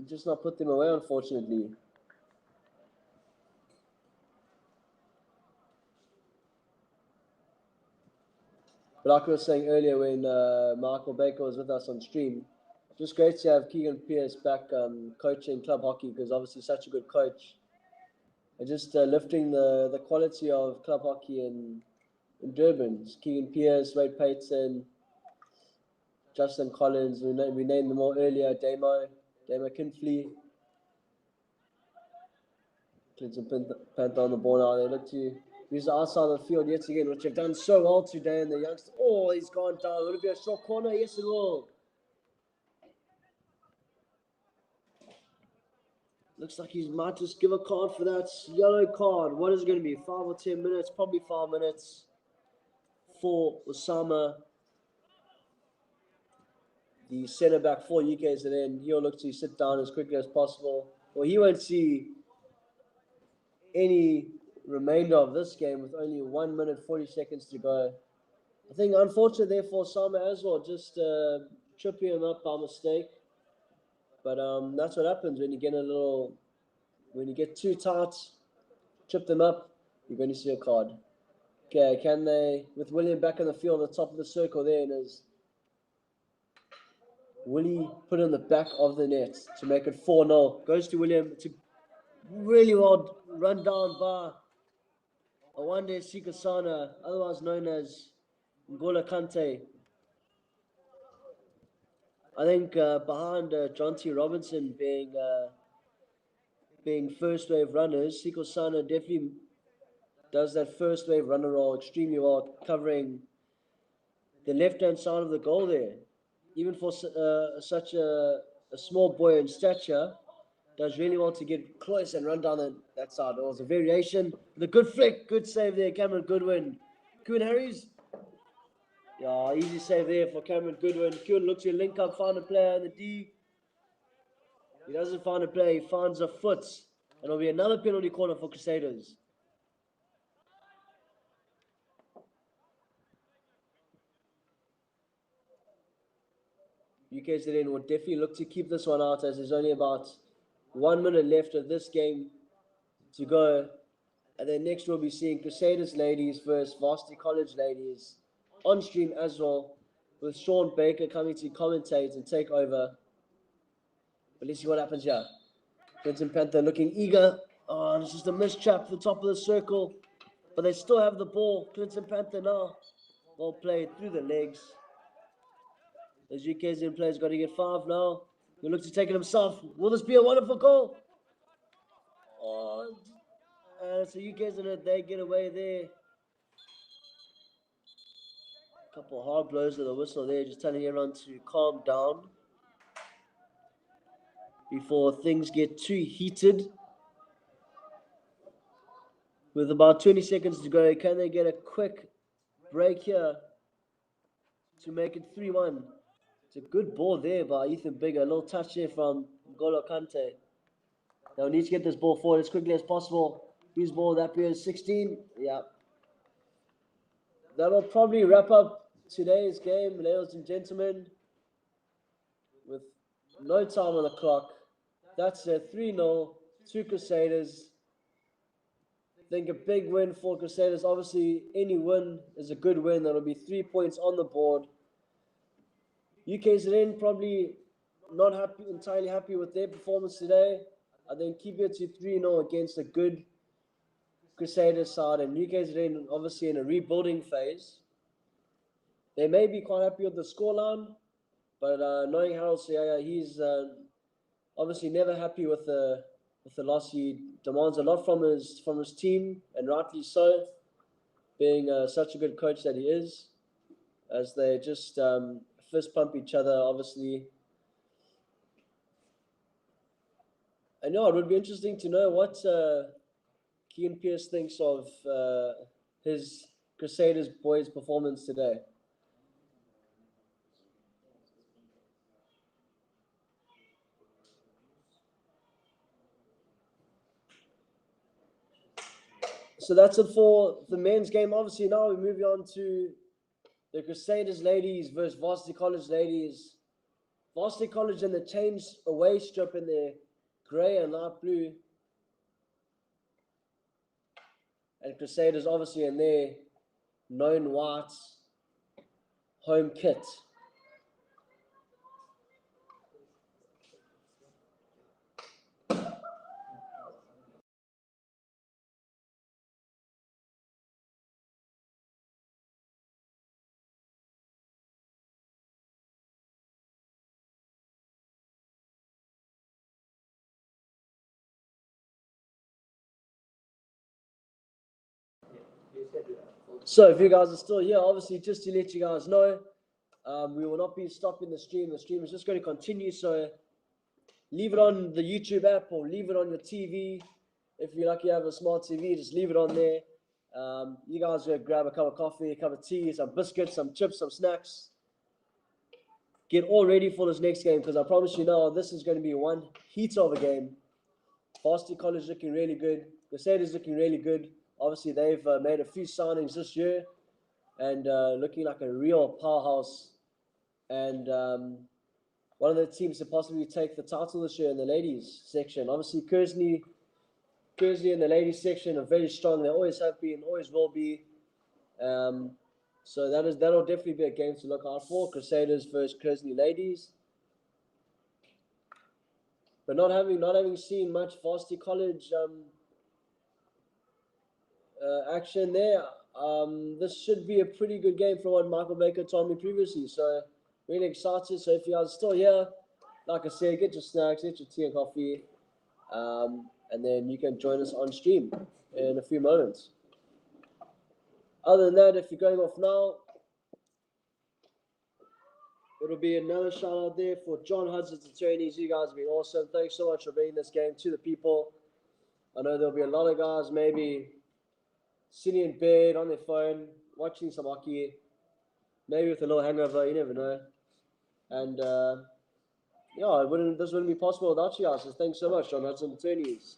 Just not put them away, unfortunately. But like I was saying earlier when Michael Baker was with us on stream, just great to have Keegan Pierce back coaching club hockey because obviously such a good coach. And just lifting the quality of club hockey in Durban. Keegan Pierce, Wade Payton, Justin Collins, we named them all earlier, Damo Kinfley, Clinton Panther on the ball now. They look to use the outside of the field yet again, which they've done so well today. And the youngster, he's gone down. Will it be a short corner? Yes, it will. Looks like he might just give a card for that yellow card. What is it going to be? 5 or 10 minutes? Probably 5 minutes for Osama, the centre back for UKs, and then he'll look to sit down as quickly as possible. Well, he won't see any remainder of this game with only 1 minute 40 seconds to go. I think unfortunately there for Osama as well, just tripping him up by mistake. But that's what happens when you get too tight, trip them up, you're going to see a card. Okay, can they, with William back in the field, at the top of the circle there, and Willie put in the back of the net to make it 4-0. Goes to William. It's a really well run down by Awande Sikasana, otherwise known as Ngola Kante. I think behind John T. Robinson being first wave runners, Sikosana definitely does that first wave runner role extremely well, covering the left-hand side of the goal there. Even for such a small boy in stature, does really well to get close and run down that side. It was a variation. The good flick, good save there, Cameron Goodwin. Kuhn Harries. Yeah, easy save there for Cameron Goodwin. Kuhn looks to link up, find a player in the D. He doesn't find a player, he finds a foot. And it'll be another penalty corner for Crusaders. UKZN will definitely look to keep this one out as there's only about 1 minute left of this game to go. And then next we'll be seeing Crusaders ladies versus Varsity College ladies on stream as well, with Sean Baker coming to commentate and take over. But let's see what happens here. Clinton Panther looking eager. Oh, this is the missed trap at the top of the circle. But they still have the ball. Clinton Panther now. Well played through the legs. As UKZN players got to get 5 now. He looks to take it himself. Will this be a wonderful goal? Oh, so UKZN, they get away there. A couple of hard blows with the whistle there, just telling everyone to calm down before things get too heated. With about 20 seconds to go, can they get a quick break here to make it 3-1? It's a good ball there by Ethan Bigger. A little touch there from Golo Kante. They'll need to get this ball forward as quickly as possible. His ball, that is 16. Yeah. That'll probably wrap up today's game, ladies and gentlemen, with no time on the clock. That's a 3-0 to Crusaders. I think a big win for Crusaders. Obviously, any win is a good win. That'll be 3 points on the board. UKZN probably not entirely happy with their performance today. I think keep it to 3-0 against a good Crusaders side, and UKZN obviously in a rebuilding phase. They may be quite happy with the scoreline, but knowing Harold Siaya, he's obviously never happy with the loss. He demands a lot from his team, and rightly so, being such a good coach that he is, as they just fist pump each other, obviously. And yeah, it would be interesting to know what Kean Pierce thinks of his Crusaders boys' performance today. So that's it for the men's game. Obviously, now we're moving on to the Crusaders ladies versus Varsity College ladies. Varsity College in the change away strip in their grey and light blue. And Crusaders obviously in their known white home kit. So if you guys are still here, obviously just to let you guys know, we will not be stopping the stream. The stream is just going to continue. So leave it on the YouTube app or leave it on your TV. If you're lucky, you have a smart TV, just leave it on there. You guys go grab a cup of coffee, a cup of tea, some biscuits, some chips, some snacks. Get all ready for this next game, because I promise you now, this is going to be one heat of a game. Varsity College looking really good. Crusaders looking really good. Obviously, they've made a few signings this year and looking like a real powerhouse. And one of the teams to possibly take the title this year in the ladies section. Obviously, Kearsley in the ladies section are very strong. They always have been, always will be. So that'll definitely be a game to look out for. Crusaders versus Kearsley ladies. But not having seen much Varsity College action there, this should be a pretty good game from what Michael Baker told me previously. So really excited. So if you guys are still here, like I said, get your snacks, get your tea and coffee, and then you can join us on stream in a few moments. Other than that, if you're going off now, it'll be another shout out there for John Hudson's attorneys. You guys have been awesome. Thanks so much for bringing this game to the people. I know there'll be a lot of guys maybe sitting in bed on their phone, watching some hockey, maybe with a little hangover. You never know. And yeah, this wouldn't be possible without you guys. So thanks so much, John Hudson attorneys.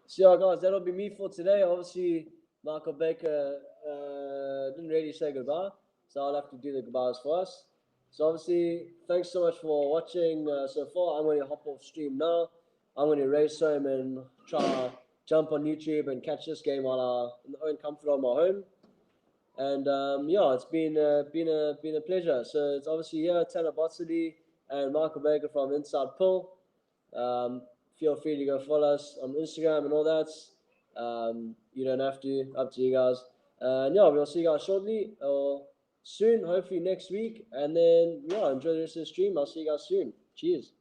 So yeah, guys, that'll be me for today. Obviously, Michael Baker didn't really say goodbye, so I'll have to do the goodbyes for us. So obviously, thanks so much for watching so far. I'm going to hop off stream now. I'm going to race home and try jump on YouTube and catch this game while I'm in the own comfort of my home. And yeah, it's been a pleasure. So it's obviously here, Tanner Botsedy and Michael Baker from Inside Pull. Feel free to go follow us on Instagram and all that. You don't have to, up to you guys. And yeah, we'll see you guys shortly or soon, hopefully next week. And then, yeah, enjoy the rest of the stream. I'll see you guys soon. Cheers.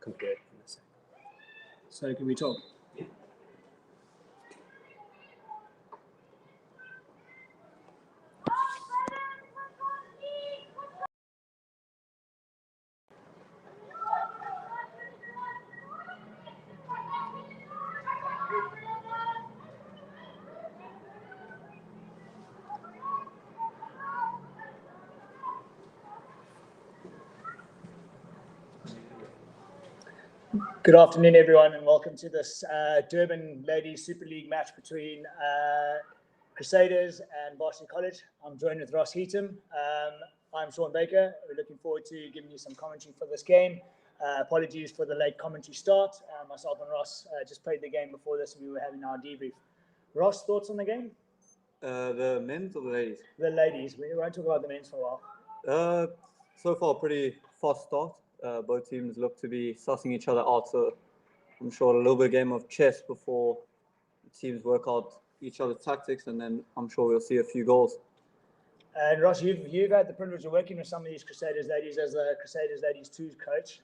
looking good in the second. So can we talk? Good afternoon, everyone, and welcome to this Durban Ladies Super League match between Crusaders and Varsity College. I'm joined with Ross Heaton. I'm Sean Baker. We're looking forward to giving you some commentary for this game. Apologies for the late commentary start. Myself and Ross just played the game before this, and we were having our debrief. Ross, thoughts on the game? The men's or the ladies? The ladies. We won't talk about the men's for a while. So far, pretty fast start. Both teams look to be sussing each other out, so I'm sure a little bit of game of chess before the teams work out each other's tactics, and then I'm sure we'll see a few goals. And Ross, you've had the privilege of working with some of these Crusaders ladies as the Crusaders Ladies 2 coach,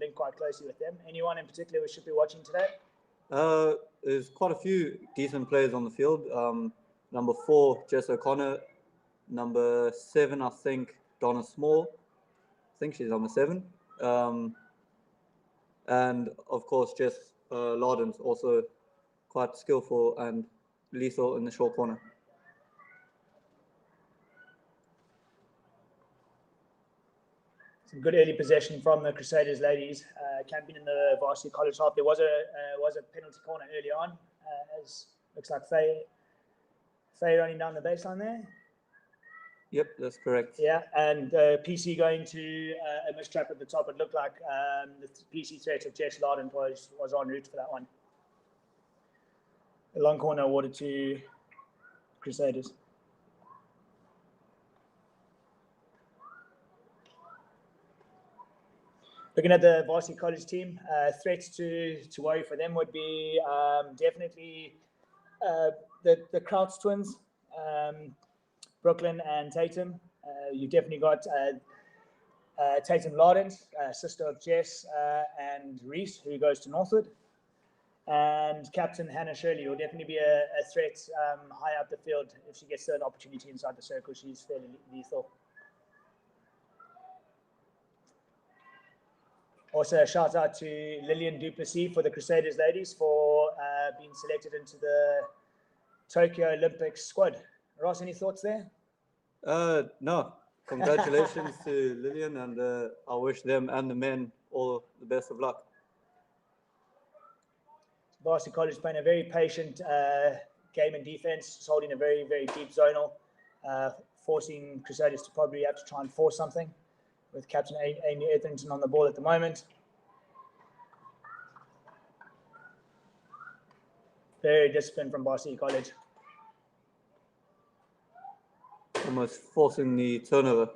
linked quite closely with them. Anyone in particular we should be watching today? There's quite a few decent players on the field. Number 4, Jess O'Connor. Number 7, I think, Donna Small. I think she's number 7. And of course, Jess Larden's also quite skillful and lethal in the short corner. Some good early possession from the Crusaders ladies. Camping in the Varsity College half. There was a penalty corner early on, as looks like Faye running down the baseline there. Yep, that's correct. Yeah, and PC going to a mistrap at the top. It looked like the PC threat of Jess Larden was en route for that one. The long corner awarded to Crusaders. Looking at the Varsity College team, threats to worry for them would be definitely the Krauts twins, Brooklyn and Tatum. You've definitely got Tatum Larden, sister of Jess and Reese, who goes to Northwood. And Captain Hannah Shirley will definitely be a threat high up the field. If she gets an opportunity inside the circle, she's fairly lethal. Also, a shout out to Lillian Duplessis for the Crusaders ladies for being selected into the Tokyo Olympics squad. Ross, any thoughts there? No. Congratulations to Lillian, and I wish them and the men all the best of luck. Varsity College playing a very patient game in defense, holding a very, very deep zonal, forcing Crusaders to probably have to try and force something, with Captain Amy Etherington on the ball at the moment. Very disciplined from Varsity College. Almost forcing the turnover.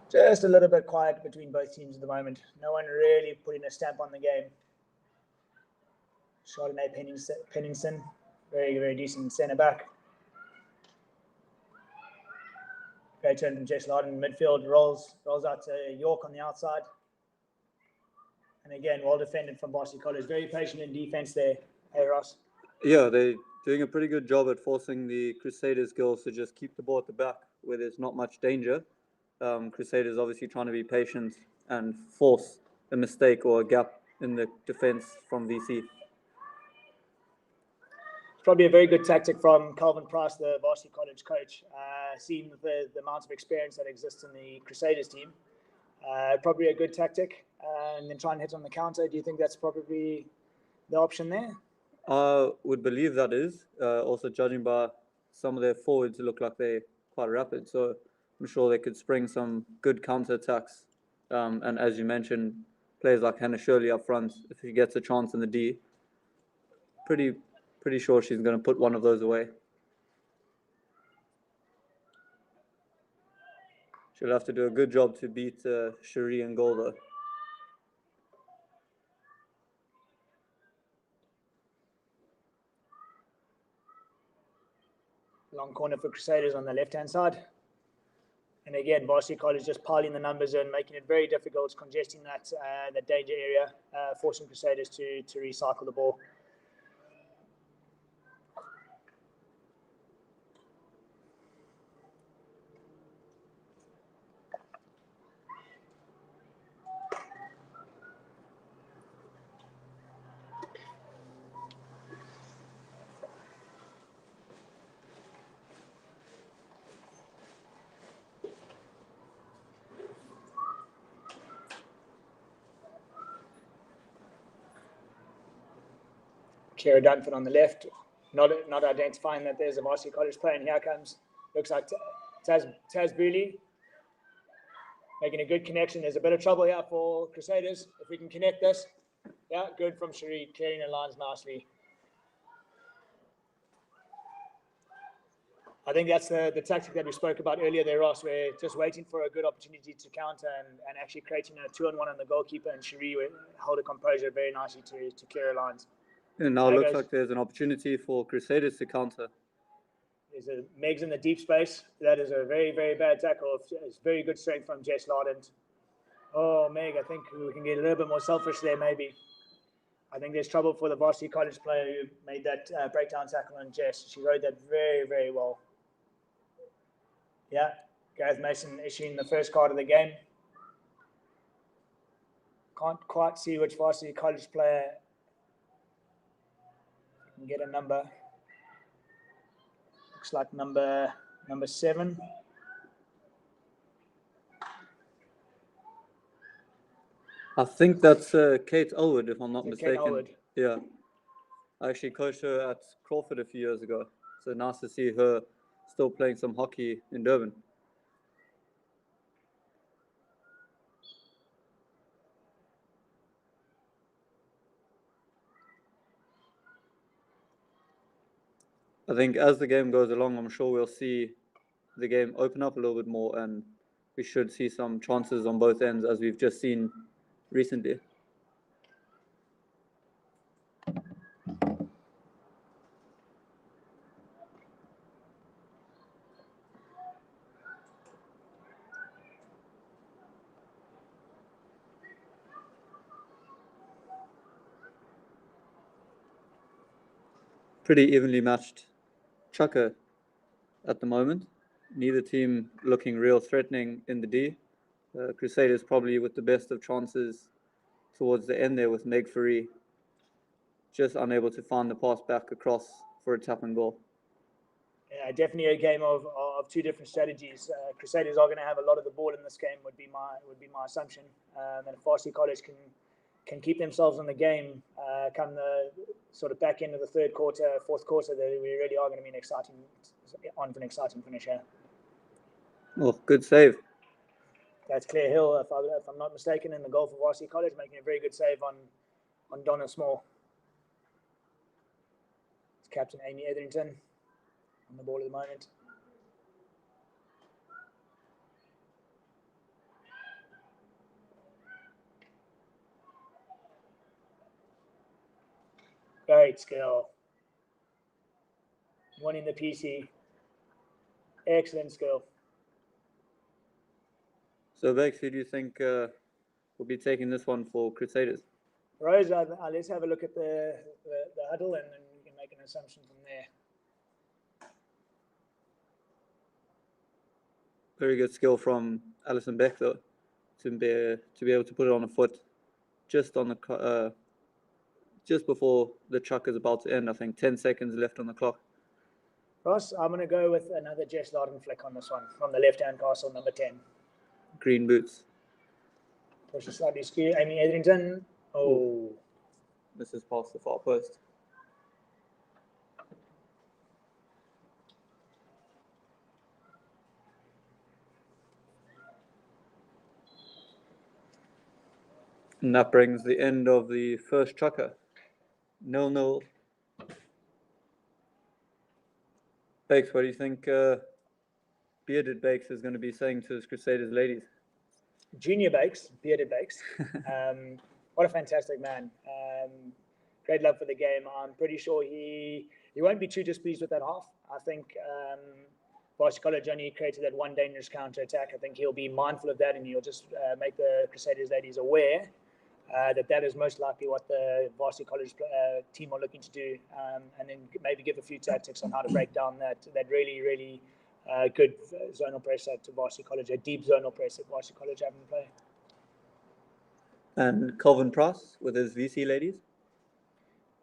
Just a little bit quiet between both teams at the moment. No one really putting a stamp on the game. Chardonnay Penningston, very, very decent centre back. Great turn from Jess Larden in midfield, rolls out to York on the outside. And again, well defended from Varsity College. Very patient in defence there. Hey, Ross. Yeah, they're doing a pretty good job at forcing the Crusaders girls to just keep the ball at the back where there's not much danger. Crusaders obviously trying to be patient and force a mistake or a gap in the defense from VC. It's probably a very good tactic from Calvin Price, the Varsity College coach, seeing the amount of experience that exists in the Crusaders team. Probably a good tactic, and then try and hit on the counter. Do you think that's probably the option there? I would believe that is. Also, judging by some of their forwards, look like they're quite rapid. So I'm sure they could spring some good counter attacks. And as you mentioned, players like Hannah Shirley up front, if she gets a chance in the D, pretty sure she's going to put one of those away. She'll have to do a good job to beat Cherie and goal, though. Long corner for Crusaders on the left-hand side. And again, Varsity College just piling the numbers in, making it very difficult, congesting that danger area, forcing Crusaders to recycle the ball. Kira Dunford on the left, not identifying that there's a Varsity College player, and here comes, looks like Taz Booley, making a good connection. There's a bit of trouble here for Crusaders. If we can connect this, yeah, good from Cherie, clearing the lines nicely. I think that's the tactic that we spoke about earlier there, Ross. We're just waiting for a good opportunity to counter and actually creating a 2-on-1 on the goalkeeper, and Cherie hold a composure very nicely to clear the lines. And now it looks like there's an opportunity for Crusaders to counter. There's a Megs in the deep space. That is a very, very bad tackle. It's very good strength from Jess Lardent. Oh, Meg, I think we can get a little bit more selfish there, maybe. I think there's trouble for the Varsity College player who made that breakdown tackle on Jess. She rode that very, very well. Yeah, Gareth Mason issuing the first card of the game. Can't quite see which Varsity College player can get a number. Looks like number 7. I think that's Kate Elwood, if I'm not mistaken. Kate Elwood. Yeah. I actually coached her at Crawford a few years ago. So nice to see her still playing some hockey in Durban. I think as the game goes along, I'm sure we'll see the game open up a little bit more, and we should see some chances on both ends, as we've just seen recently. Pretty evenly matched chucker at the moment. Neither team looking real threatening in the D. Crusaders probably with the best of chances towards the end there, with Meg Faree just unable to find the pass back across for a tap and goal. Yeah, definitely a game of two different strategies. Crusaders are going to have a lot of the ball in this game, would be my assumption. And if Varsity College can keep themselves in the game, come the sort of back end of the third quarter, fourth quarter, we really are going to be on for an exciting finish here. Oh, good save. That's Claire Hill, if I'm not mistaken, in the goal for Varsity College, making a very good save on Donna Small. It's Captain Amy Etherington on the ball at the moment. Great skill. Winning the PC. Excellent skill. So, Bex, who do you think will be taking this one for Crusaders? Rose, let's have a look at the huddle, and then we can make an assumption from there. Very good skill from Alison Beck, though, to be able to put it on a foot just on the just before the chuck is about to end. I think 10 seconds left on the clock. Ross, I'm going to go with another Jess Larden flick on this one from the left-hand castle, number 10. Green boots. Push slightly skew. Amy Etherington. Oh. This is past the far post. And that brings the end of the first chukker. 0-0. Bakes, what do you think Bearded Bakes is going to be saying to his Crusaders ladies? Junior Bakes, Bearded Bakes. What a fantastic man. Great love for the game. I'm pretty sure he won't be too displeased with that half. I think Varsity College only created that one dangerous counter attack. I think he'll be mindful of that, and he'll just make the Crusaders ladies aware that is most likely what the Varsity College team are looking to do, and then maybe give a few tactics on how to break down that really good zonal press at Varsity College, a deep zonal press at Varsity College having to play. And Calvin Price with his VC ladies?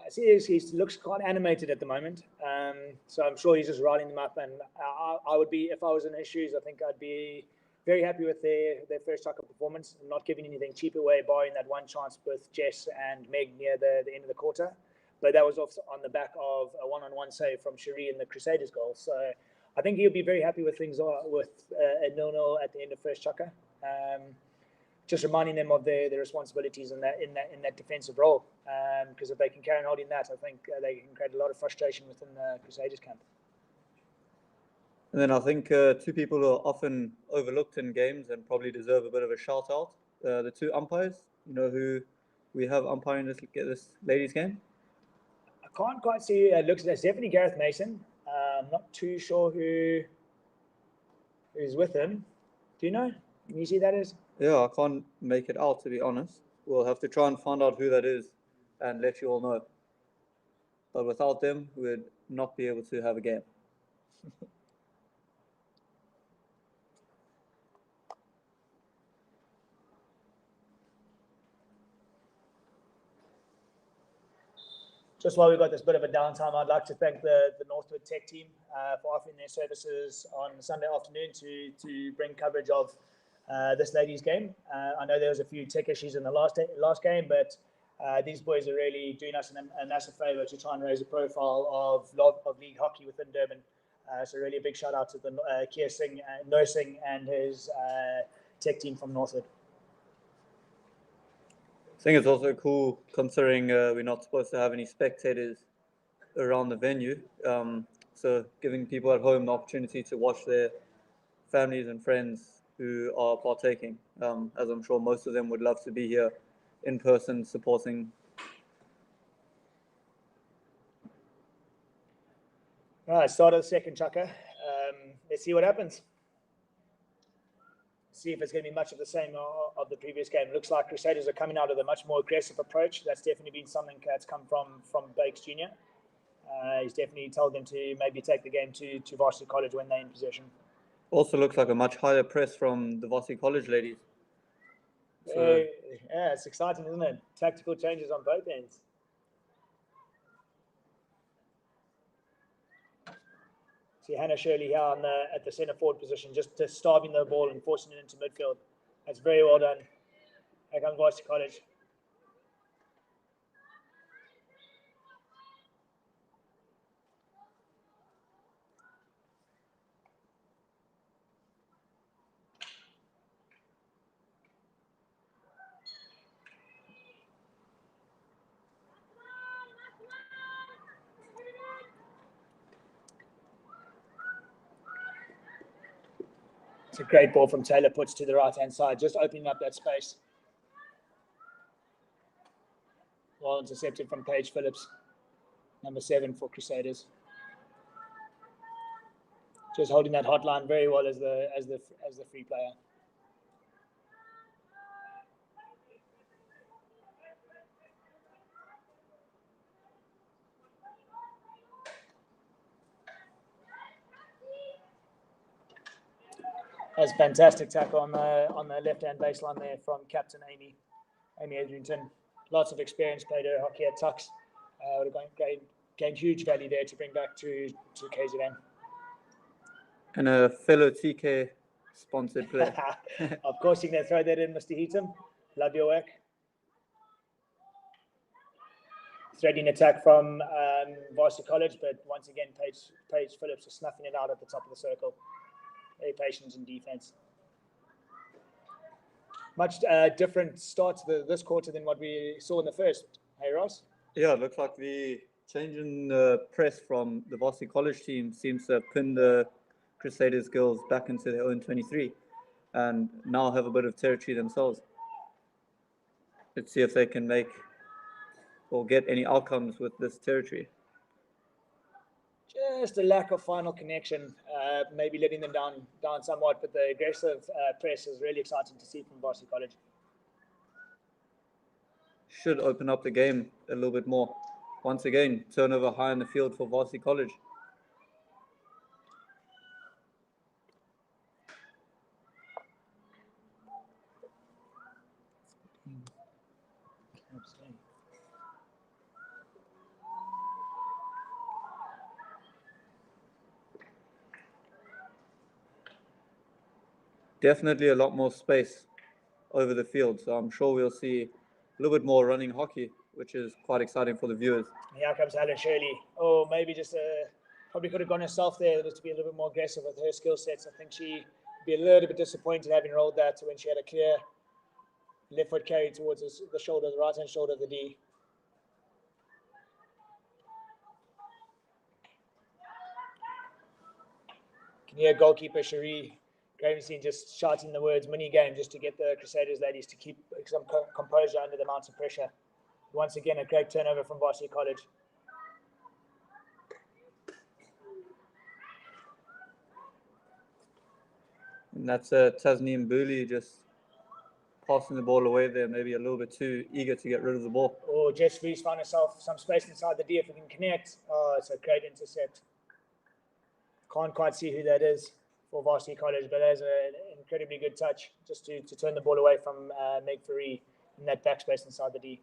I see he looks quite animated at the moment, so I'm sure he's just riding them up. And I would be, if I was in his shoes, I think I'd be very happy with their first chukker performance, not giving anything cheap away, barring that one chance with Jess and Meg near the end of the quarter. But that was also on the back of a one-on-one save from Cherie in the Crusaders goal. So I think he'll be very happy with things with a 0-0 at the end of first chukker. Just reminding them of their responsibilities in that defensive role. Because if they can carry on holding that, I think they can create a lot of frustration within the Crusaders camp. And then I think two people who are often overlooked in games and probably deserve a bit of a shout out. The two umpires, you know, who we have umpiring this ladies game. I can't quite see. It looks like it's definitely Gareth Mason. I'm not too sure who's with him. Do you know? Can you see that is? Yeah, I can't make it out, to be honest. We'll have to try and find out who that is and let you all know. But without them, we'd not be able to have a game. Just while we've got this bit of a downtime, I'd like to thank the Northwood tech team for offering their services on Sunday afternoon to bring coverage of this ladies' game. I know there was a few tech issues in the last game, but these boys are really doing us a massive favour to try and raise the profile of league hockey within Durban. So really a big shout out to the Kier Singh, No Singh and his tech team from Northwood. I think it's also cool considering we're not supposed to have any spectators around the venue. So giving people at home the opportunity to watch their families and friends who are partaking, as I'm sure most of them would love to be here in person supporting. All right, start of the second chukker. Let's see what happens. See if it's going to be much of the same of the previous game. It looks like Crusaders are coming out with a much more aggressive approach. That's definitely been something that's come from Bakes Jr. He's definitely told them to maybe take the game to Varsity College when they're in possession. Also looks like a much higher press from the Varsity College ladies. So, yeah, it's exciting, isn't it? Tactical changes on both ends. See Hannah Shirley here at the centre forward position, just starving the ball and forcing it into midfield. That's very well done. Here comes Varsity College. It's a great ball from Taylor, puts to the right-hand side, just opening up that space. Well intercepted from Paige Phillips, number 7 for Crusaders. Just holding that hotline very well as the free player. That's a fantastic tackle on the left-hand baseline there from Captain Amy Edrington. Lots of experience, played her hockey at Tucks. Would have gained huge value there to bring back to KZN. And a fellow TK sponsored player. Of course, you're going to throw that in, Mr. Heaton. Love your work. Threading attack from Varsity College, but once again, Paige Phillips is snuffing it out at the top of the circle. Very patient in defense. much different start to this quarter than what we saw in the first. Hey, Ross? Yeah, it looks like the change in the press from the Varsity College team seems to have pinned the Crusaders girls back into their own 23 and now have a bit of territory themselves. Let's see if they can make or get any outcomes with this territory. Just a lack of final connection, maybe letting them down somewhat, but the aggressive press is really exciting to see from Varsity College. Should open up the game a little bit more. Once again, turnover high in the field for Varsity College. Definitely a lot more space over the field, so I'm sure we'll see a little bit more running hockey, which is quite exciting for the viewers. Here comes Helen Shirley. Oh, maybe just probably could have gone herself there just to be a little bit more aggressive with her skill sets. I think she'd be a little bit disappointed having rolled that when she had a clear left foot carry towards the shoulder, the right hand shoulder of the D. Can hear goalkeeper Cherie Gravenstein just shouting the words "mini game" just to get the Crusaders ladies to keep some composure under the mountain pressure. Once again, a great turnover from Varsity College. And that's Tasneem Booley just passing the ball away there, maybe a little bit too eager to get rid of the ball. Oh, Jess Reese found herself some space inside the D if we can connect. Oh, it's a great intercept. Can't quite see who that is for Varsity College, but there's an incredibly good touch just to turn the ball away from Meg Faree in that backspace inside the D.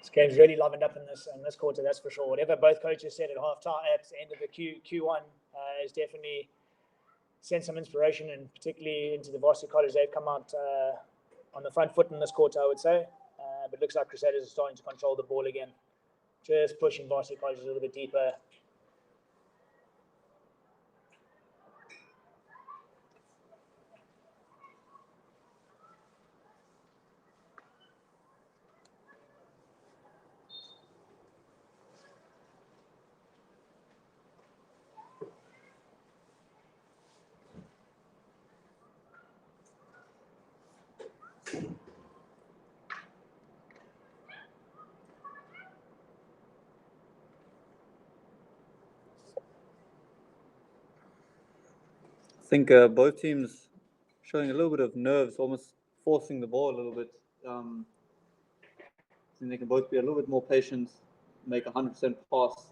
This game's really livened up in this quarter, that's for sure. Whatever both coaches said at halftime, at the end of the Q1, has definitely sent some inspiration, and particularly into the Varsity College. They've come out on the front foot in this quarter, I would say. But it looks like Crusaders are starting to control the ball again. Just pushing Varsity College a little bit deeper. I think both teams showing a little bit of nerves, almost forcing the ball a little bit. I think they can both be a little bit more patient, make a 100% pass,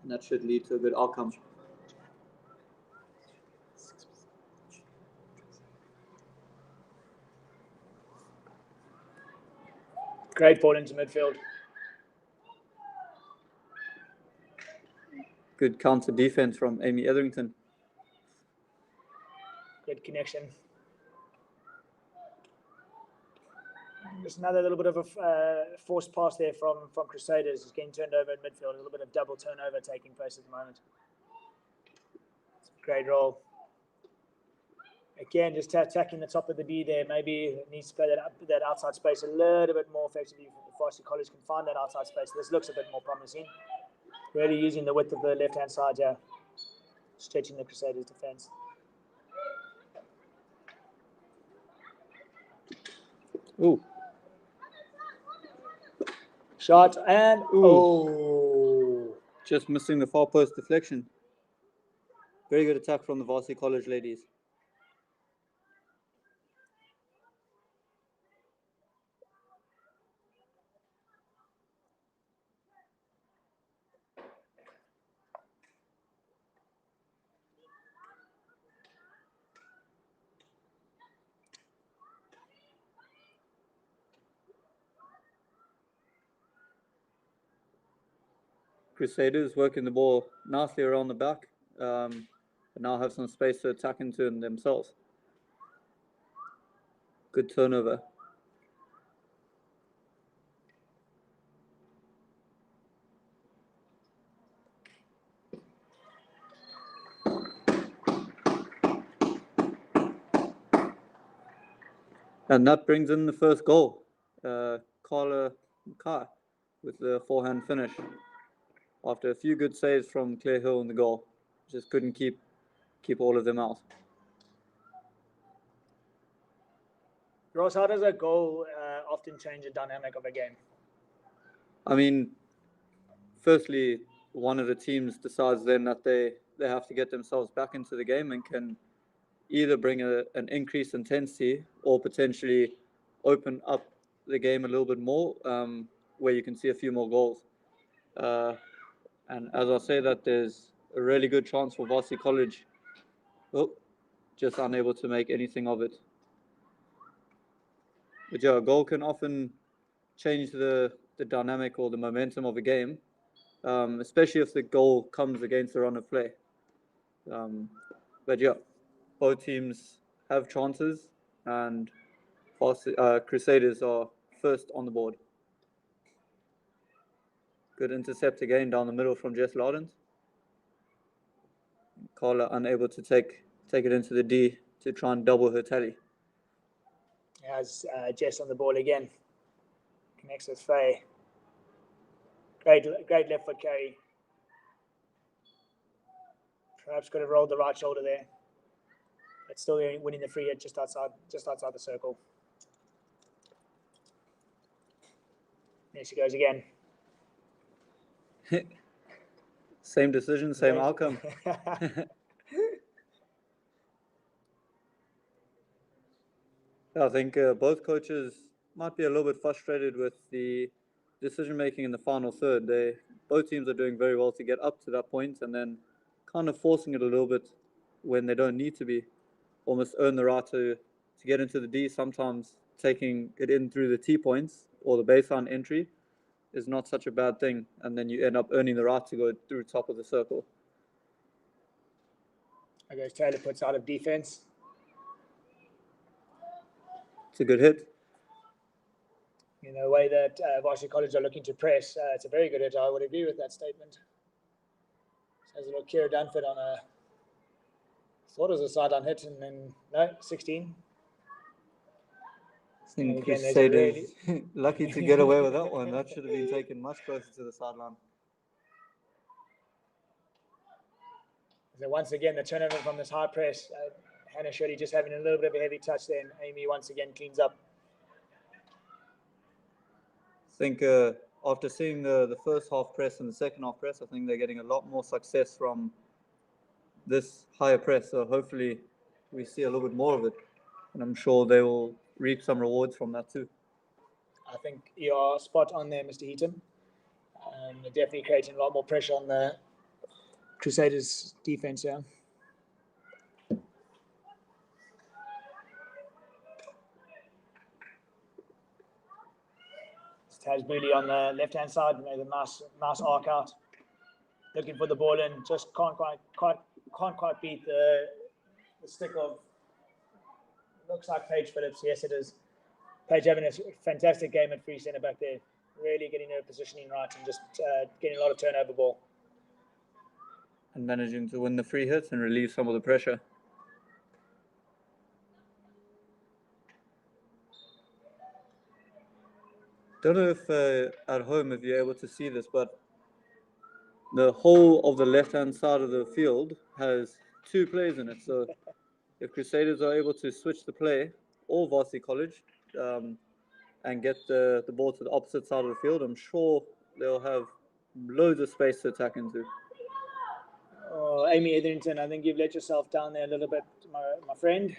and that should lead to a good outcome. Great ball into midfield. Good counter defense from Amy Etherington. Good connection. Just another little bit of a forced pass there from Crusaders. It's getting turned over in midfield. A little bit of double turnover taking place at the moment. Great roll. Again, just attacking the top of the D there. Maybe it needs to play that outside space a little bit more effectively. If Varsity College can find that outside space, this looks a bit more promising. Really using the width of the left-hand side here, stretching the Crusaders' defense. Ooh. Shot and Just missing the far post deflection. Very good attack from the Varsity College ladies. Crusaders working the ball nicely around the back, and now have some space to attack into themselves. Good turnover. And that brings in the first goal. Carla Kai with the forehand finish. After a few good saves from Claire Hill in the goal, just couldn't keep all of them out. Ross, how does a goal often change the dynamic of a game? I mean, firstly, one of the teams decides then that they have to get themselves back into the game and can either bring an increased intensity or potentially open up the game a little bit more, where you can see a few more goals. And as I say that, there's a really good chance for Varsity College. Oh, just unable to make anything of it. But yeah, a goal can often change the dynamic or the momentum of a game, especially if the goal comes against the run of play. But yeah, both teams have chances, and Crusaders are first on the board. Good intercept again down the middle from Jess Lardens. Carla unable to take it into the D to try and double her tally. Has Jess on the ball again. Connects with Faye. Great left foot carry. Perhaps could have rolled the right shoulder there. But still winning the free hit just outside the circle. There she goes again. Same decision, same outcome. I think both coaches might be a little bit frustrated with the decision making in the final third. Both teams are doing very well to get up to that point and then kind of forcing it a little bit when they don't need to be. Almost earn the right to get into the D. Sometimes taking it in through the T points or the baseline entry is not such a bad thing, and then you end up earning the right to go through top of the circle. I guess Taylor puts out of defense. It's a good hit. In the way that Varsity College are looking to press, it's a very good hit. I would agree with that statement. Has a little Kira Dunford on a, thought it was a sideline hit, and then, no, 16. I think Again, Crusaders lucky to get away with that one. That should have been taken much closer to the sideline. So once again, the turnover from this high press, Hannah Shirley just having a little bit of a heavy touch there, and Amy once again cleans up. I think after seeing the first half press and the second half press, I think they're getting a lot more success from this higher press. So hopefully we see a little bit more of it. And I'm sure they will reap some rewards from that too. I think you are spot on there, Mr. Heaton. They're definitely creating a lot more pressure on the Crusaders defense here. Taz Mooley on the left-hand side, made a nice arc out. Looking for the ball and just can't quite beat the stick of, looks like Paige Phillips. Yes, it is. Paige having a fantastic game at free centre back there. Really getting her positioning right and just getting a lot of turnover ball. And managing to win the free hits and relieve some of the pressure. Don't know if at home if you're able to see this, but the whole of the left-hand side of the field has two plays in it. So if Crusaders are able to switch the play, or Varsity College, and get the ball to the opposite side of the field, I'm sure they'll have loads of space to attack into. Oh, Amy Etherington, I think you've let yourself down there a little bit, my friend.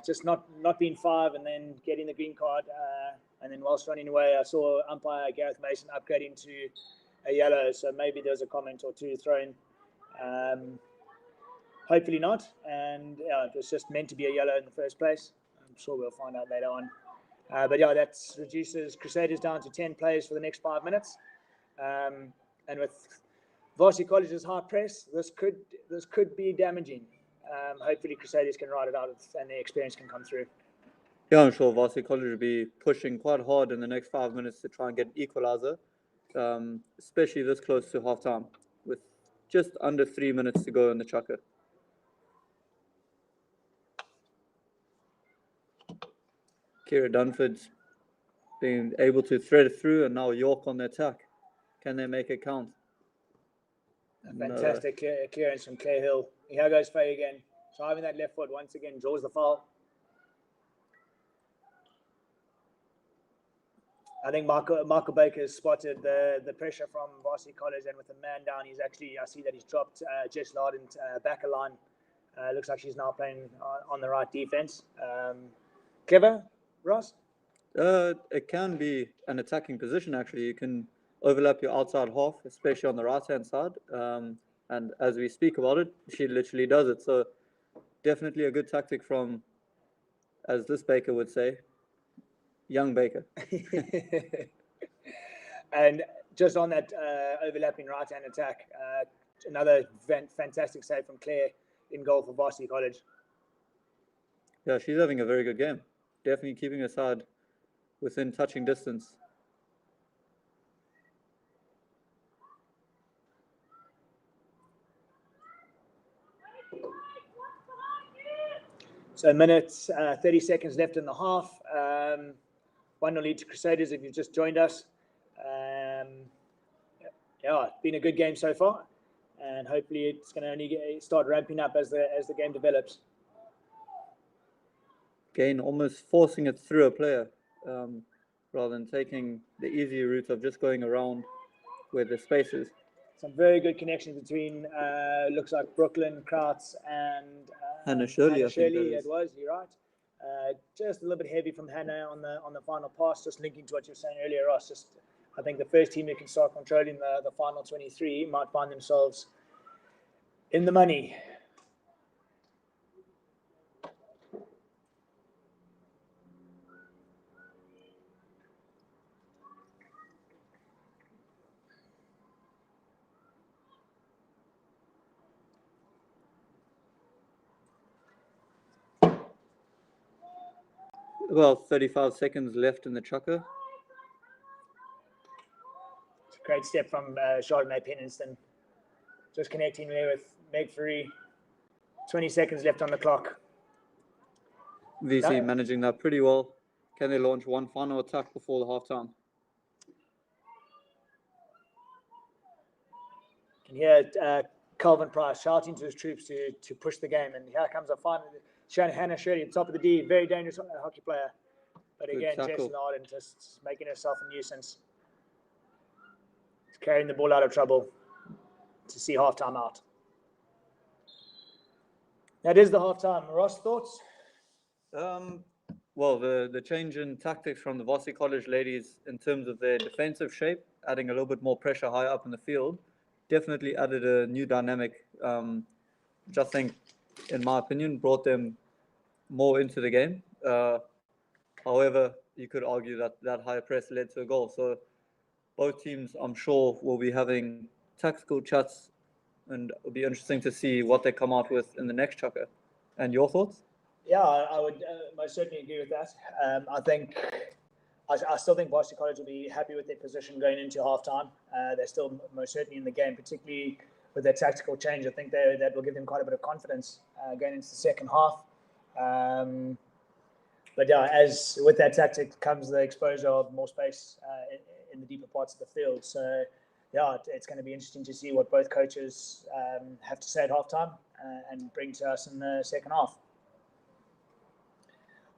Just not being five and then getting the green card. And then whilst running away, I saw umpire Gareth Mason upgrading to a yellow. So maybe there's a comment or two thrown. Hopefully not. And it was just meant to be a yellow in the first place. I'm sure we'll find out later on. But yeah, that reduces Crusaders down to 10 players for the next 5 minutes. And with Varsity College's high press, this could be damaging. Hopefully Crusaders can ride it out and the experience can come through. Yeah, I'm sure Varsity College will be pushing quite hard in the next 5 minutes to try and get an equalizer, especially this close to halftime, with just under 3 minutes to go in the chukker. Kira Dunford's being able to thread through, and now York on the attack. Can they make it count? Fantastic clearance from Claire Hill. Here goes Faye again. Driving that left foot once again, draws the foul. I think Michael Baker has spotted the pressure from Varsity College, and with the man down, I see that he's dropped Jess Lardent back a line. Looks like she's now playing on the right defense. Clever, Ross? It can be an attacking position, actually. You can overlap your outside half, especially on the right-hand side. And as we speak about it, she literally does it. So definitely a good tactic from, as this Baker would say, young Baker. And just on that overlapping right-hand attack, another fantastic save from Claire in goal for Varsity College. Yeah, she's having a very good game. Definitely keeping her side within touching distance. So minutes, 30 seconds left in the half. 1-0 lead to Crusaders if you've just joined us. Yeah, it's been a good game so far, and hopefully it's going to only start ramping up as the game develops. Gain almost forcing it through a player, rather than taking the easy route of just going around where the space is. Some very good connections between looks like Brooklyn Krauts and Hannah Shirley. Hannah I think Shirley. that is. It was, you're right. Just a little bit heavy from Hannah on the final pass. Just linking to what you were saying earlier, Ross. I think the first team that can start controlling the final 23 might find themselves in the money. About 35 seconds left in the chukker. It's a great step from Chardonnay Penniston. Just connecting there with Meg Free. 20 seconds left on the clock. VC managing that pretty well. Can they launch one final attack before the halftime? You can hear Calvin Price shouting to his troops to push the game. And here comes a final. Hannah Shirley at the top of the D. Very dangerous hockey player. But Good again, tackle. Jess Larden just making herself a nuisance. She's carrying the ball out of trouble to see halftime out. That is the halftime. Ross, thoughts? Well, the change in tactics from the Varsity College ladies in terms of their defensive shape, adding a little bit more pressure high up in the field, definitely added a new dynamic, which I think, in my opinion, brought them more into the game. However, you could argue that that high press led to a goal. So both teams, I'm sure, will be having tactical chats, and it'll be interesting to see what they come out with in the next chukker. And your thoughts? Yeah, I would most certainly agree with that. I still think Varsity College will be happy with their position going into halftime. They're still most certainly in the game, particularly with their tactical change. I think that will give them quite a bit of confidence going into the second half. But yeah, as with that tactic comes the exposure of more space in the deeper parts of the field. So yeah, it's going to be interesting to see what both coaches have to say at halftime and bring to us in the second half.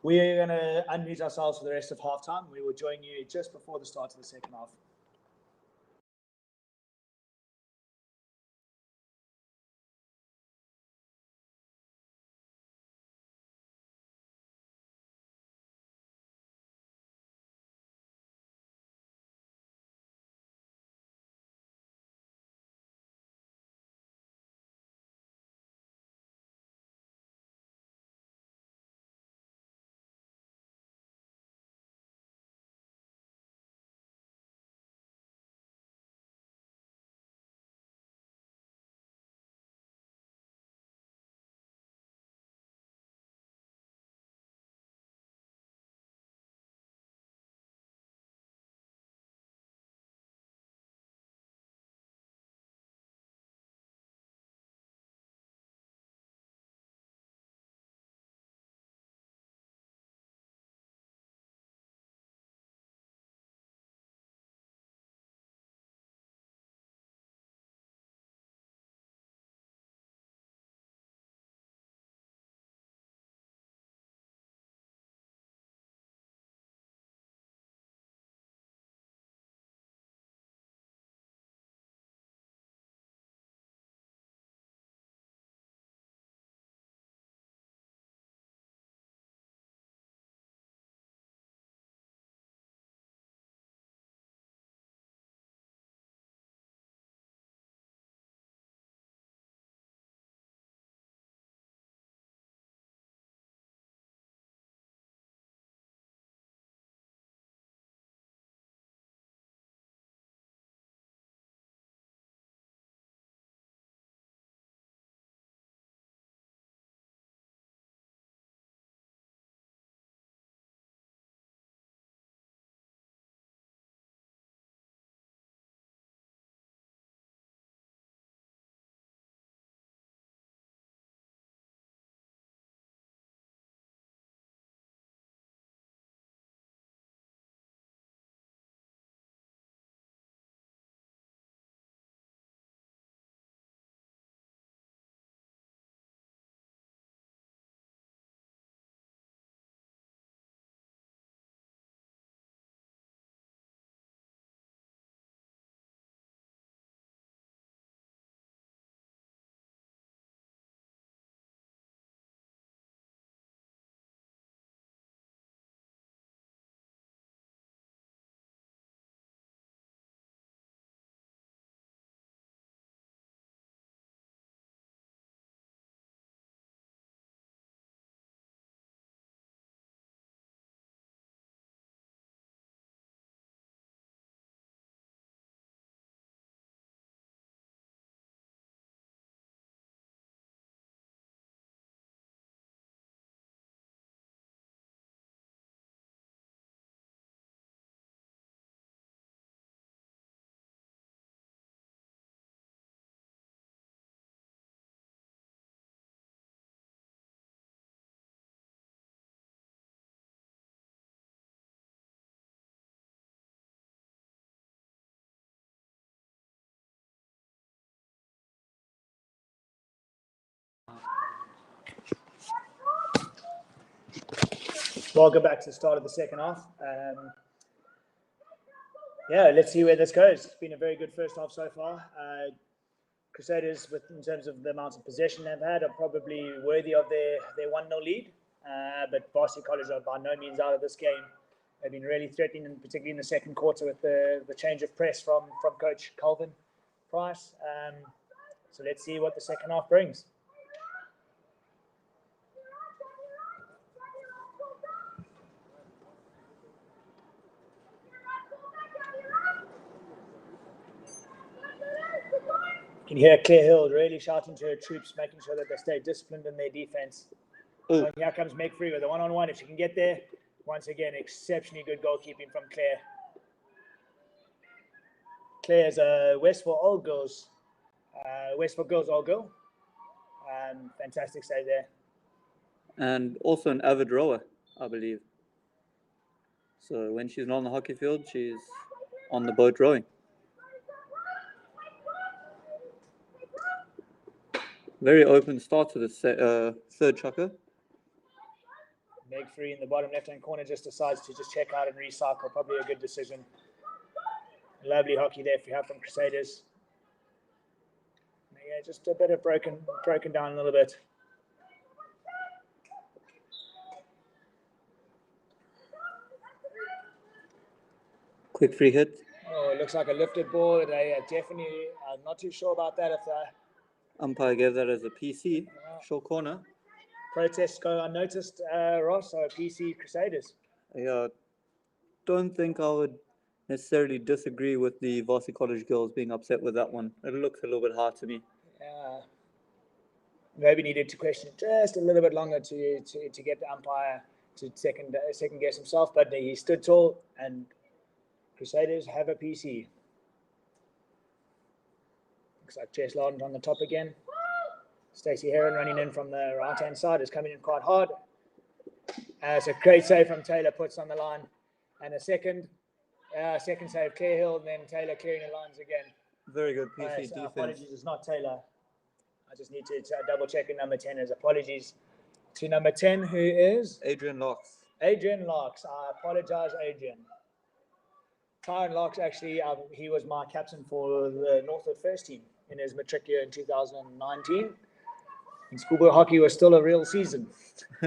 We're going to unmute ourselves for the rest of halftime. We will join you just before the start of the second half. Welcome back to the start of the second half. Yeah, let's see where this goes. It's been a very good first half so far. Crusaders, in terms of the amount of possession they've had, are probably worthy of their 1-0 lead. But Varsity College are by no means out of this game. They've been really threatening, and particularly in the second quarter with the change of press from Coach Calvin Price. So let's see what the second half brings. You can hear Claire Hill really shouting to her troops, making sure that they stay disciplined in their defense. And here comes Meg Free with a one-on-one. If she can get there, once again, exceptionally good goalkeeping from Claire. Claire's a Westford Old Girls Old Girl. Fantastic save there. And also an avid rower, I believe. So when she's not on the hockey field, she's on the boat rowing. Very open start to the third chukker. Meg Free in the bottom left-hand corner just decides to just check out and recycle. Probably a good decision. Lovely hockey there if you have from Crusaders. Yeah, just a bit of broken down a little bit. Quick free hit. Oh, it looks like a lifted ball. They definitely, I'm not too sure about that. If the Umpire gave that as a PC. Short corner. protests go unnoticed, Ross, so PC Crusaders. Yeah, don't think I would necessarily disagree with the Varsity College girls being upset with that one. It looks a little bit hard to me. Maybe needed to question just a little bit longer to get the umpire to second guess himself, but he stood tall, and Crusaders have a PC. Looks like Jess Lardent on the top again. Stacey Heron running in from the right-hand side is coming in quite hard. It's a great save from Taylor, puts on the line. And a second save, Claire Hill, and then Taylor clearing the lines again. Very good PC defense. Apologies, it's not Taylor. I just need to double check in number 10 as apologies to number 10, who is? Adrian Locks. Adrian Locks. I apologize, Adrian. Tyron Locks, actually, he was my captain for the Northwood first team in his matric year in 2019. And schoolboy hockey was still a real season.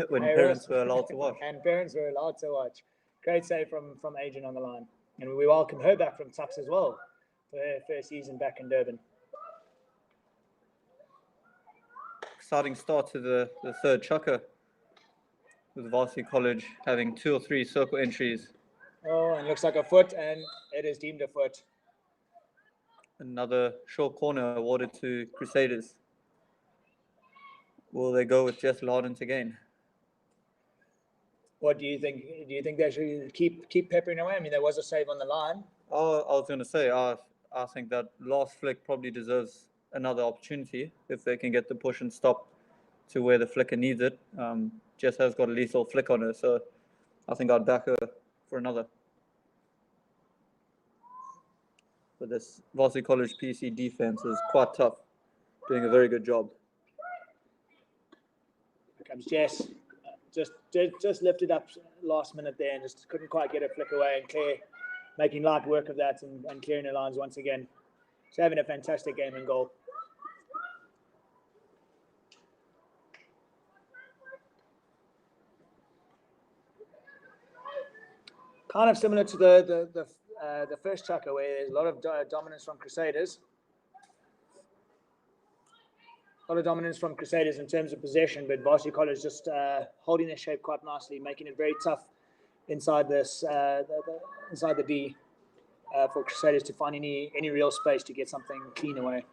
When parents were allowed to watch. And parents were allowed to watch. Great save from Adrian on the line. And we welcome her back from Tux as well for her first season back in Durban. Exciting start to the third chukker, with Varsity College having 2 or 3 circle entries. Oh, and looks like a foot, and it is deemed a foot. Another short corner awarded to Crusaders. Will they go with Jess Lardent again? What do you think? Do you think they should keep peppering away? I mean, there was a save on the line. Oh, I was going to say, I think that last flick probably deserves another opportunity if they can get the push and stop to where the flicker needs it. Jess has got a lethal flick on her, so I think I'd back her for another. But this Varsity College PC defense is quite tough, doing a very good job. Here comes Jess. Just lifted up last minute there and just couldn't quite get a flick away. And Claire making light work of that and clearing the lines once again. She's having a fantastic game in goal. Kind of similar to the first chukker where there's a lot of dominance from Crusaders. A lot of dominance from Crusaders in terms of possession, but Varsity College just holding their shape quite nicely, making it very tough inside this inside the D for Crusaders to find any real space to get something clean away.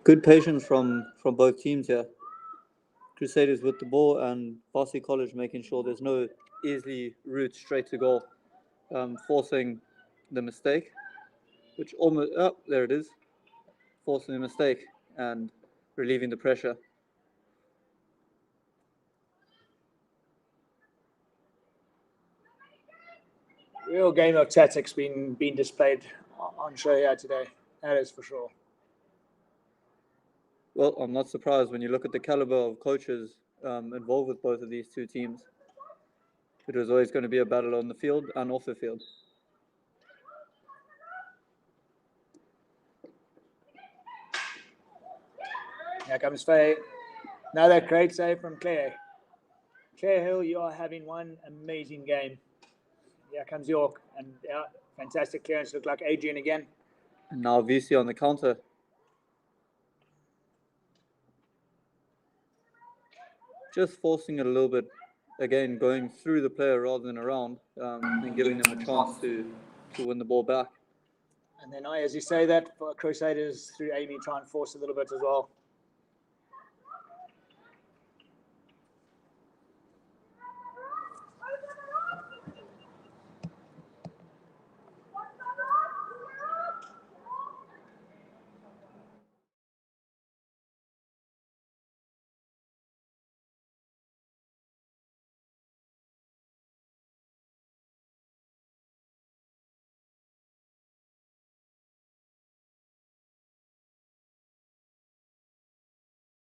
Good patience from both teams here. Crusaders with the ball and Varsity College making sure there's no easy route straight to goal, forcing the mistake, which almost, there it is, forcing the mistake and relieving the pressure. Real game of tactics being displayed on show here today. That is for sure. Well, I'm not surprised when you look at the caliber of coaches involved with both of these two teams. It was always going to be a battle on the field and off the field. Here comes Faye. Another great save from Claire. Claire Hill, you are having one amazing game. Here comes York. And yeah, fantastic clearance. Looked like Adrian again. And now VC on the counter. Just forcing it a little bit. Again, going through the player rather than around and giving them a chance to win the ball back. And then as you say that, for Crusaders through Amy try and force a little bit as well.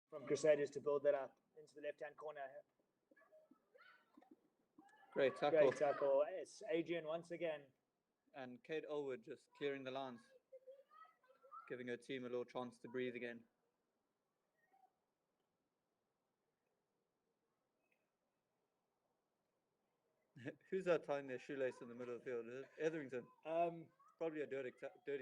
From Crusaders to build that up into the left-hand corner. Great tackle. Great tackle. It's Adrian once again. And Kate Elwood just clearing the lines, giving her team a little chance to breathe again. Who's that tying their shoelace in the middle of the field? Is it Etherington? Probably a dirty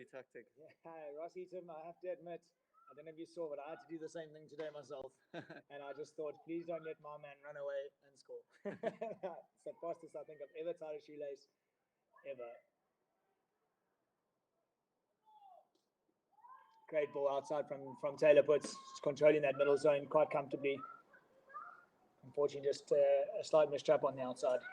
tactic. Yeah, Ross Eaton, I have to admit, I don't know if you saw, but I had to do the same thing today myself. And I just thought, please don't let my man run away and score. It's the fastest I think I've ever tied a shoelace, ever. Great ball outside from Taylor Puts, controlling that middle zone quite comfortably. Unfortunately, just a slight mistrap on the outside.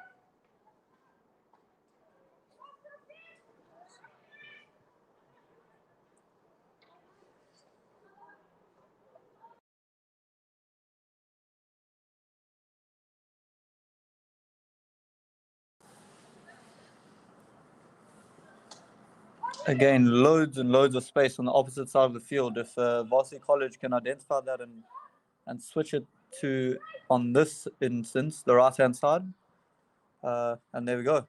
Again, loads and loads of space on the opposite side of the field. If Varsity College can identify that and switch it to, on this instance, the right-hand side, and there we go.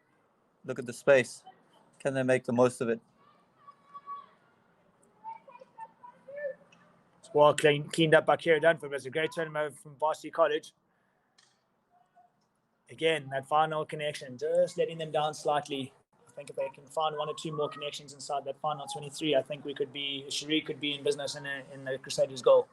Look at the space. Can they make the most of it? It's well cleaned up by Kira Dunford. It's a great turnover from Varsity College. Again, that final connection, just letting them down slightly. I think if they can find one or two more connections inside that final 23, I think Cherie could be in business in the Crusaders' goal.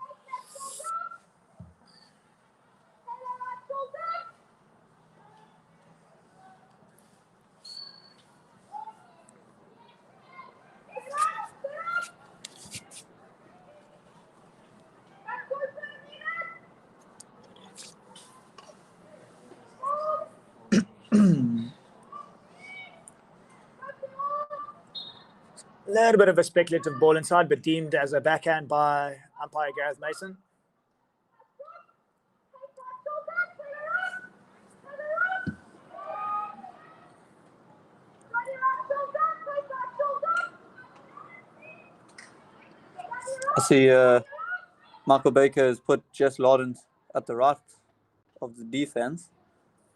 A little bit of a speculative ball inside, but deemed as a backhand by umpire Gareth Mason. I see Michael Baker has put Jess Lawrence at the right of the defense.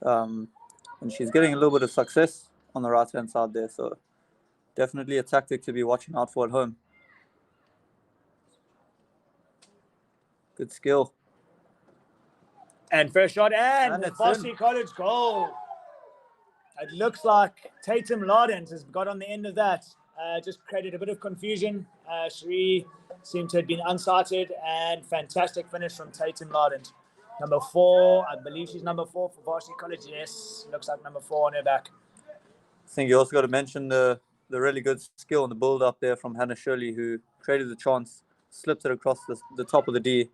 And she's getting a little bit of success on the right-hand side there. So definitely a tactic to be watching out for at home. Good skill. And first shot, and it's Varsity in. College goal. It looks like Tatum Lardens has got on the end of that. Just created a bit of confusion. Cherie seemed to have been unsighted, and fantastic finish from Tatum Lardens. Number 4, I believe she's number 4 for Varsity College. Yes, looks like number 4 on her back. I think you also got to mention the really good skill and the build-up there from Hannah Shirley, who created the chance, slipped it across the top of the D,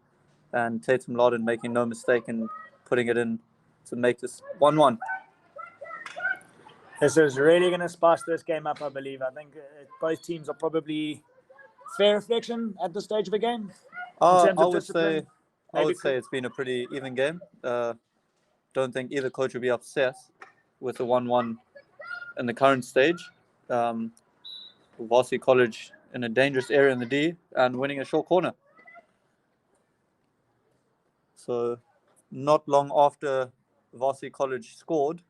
and Tatum Lawden making no mistake in putting it in to make this 1-1. This is really going to spice this game up, I believe. I think both teams are probably fair reflection at this stage of the game. I would say it's been a pretty even game. Don't think either coach would be upset with a 1-1 in the current stage. Varsity College in a dangerous area in the D and winning a short corner. So not long after Varsity College scored,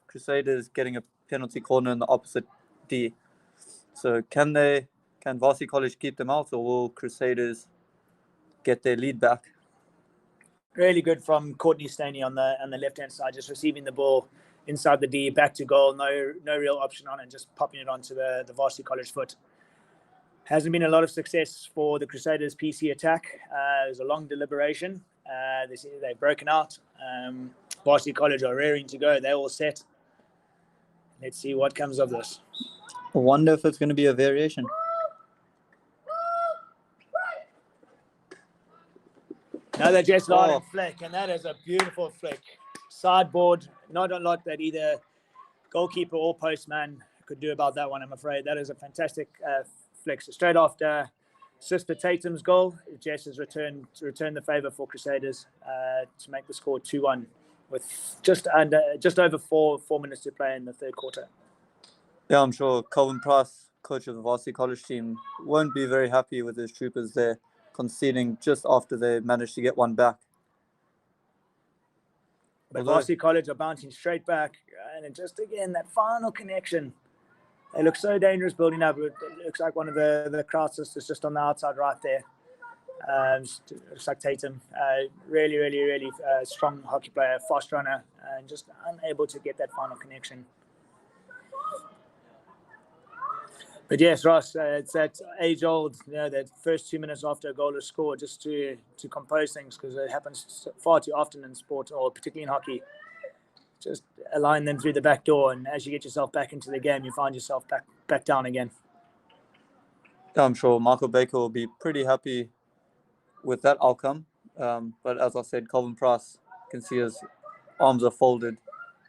Crusaders getting a penalty corner in the opposite D. So can Varsity College keep them out, or will Crusaders get their lead back? Really good from Courtney Staney on the left hand side, just receiving the ball inside the D, back to goal. No real option on it, just popping it onto the Varsity College foot. Hasn't been a lot of success for the Crusaders PC attack. There's a long deliberation. They've broken out. Varsity College are raring to go. They're all set. Let's see what comes of this. I wonder if it's going to be a variation. Another Jess Larden flick, and that is a beautiful flick. Sideboard, not a lot that either goalkeeper or postman could do about that one, I'm afraid. That is a fantastic flick. So straight after Sister Tatum's goal, Jess has returned the favour for Crusaders to make the score 2-1 with just over four minutes to play in the third quarter. Yeah, I'm sure Colin Price, coach of the Varsity College team, won't be very happy with his troopers there, conceding just after they managed to get one back. But Varsity College are bouncing straight back, and just again that final connection. They look so dangerous building up. It looks like one of the crowd sisters just on the outside right there. Looks like Tatum. Really strong hockey player, fast runner, and just unable to get that final connection. But yes, Ross, it's that age-old, that first 2 minutes after a goal is scored, just to compose things, because it happens far too often in sport, or particularly in hockey. Just align them through the back door, and as you get yourself back into the game, you find yourself back down again. I'm sure Michael Baker will be pretty happy with that outcome. But as I said, Colin Price, can see his arms are folded.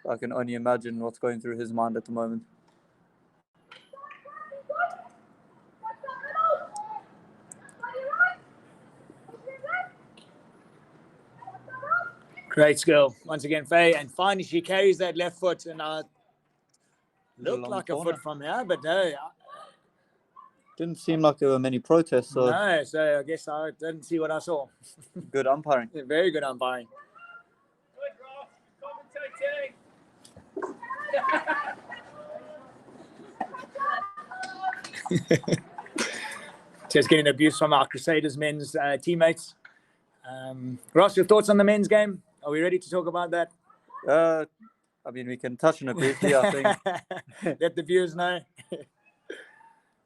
I can only imagine what's going through his mind at the moment. Great skill once again, Faye, and finally she carries that left foot, and looked like a foot from here, but no. Didn't seem like there were many protests. So no, so I guess I didn't see what I saw. Good umpiring. Very good umpiring. Just getting abuse from our Crusaders men's teammates. Ross, your thoughts on the men's game? Are we ready to talk about that? I mean, we can touch on it briefly, I think. Let the viewers know.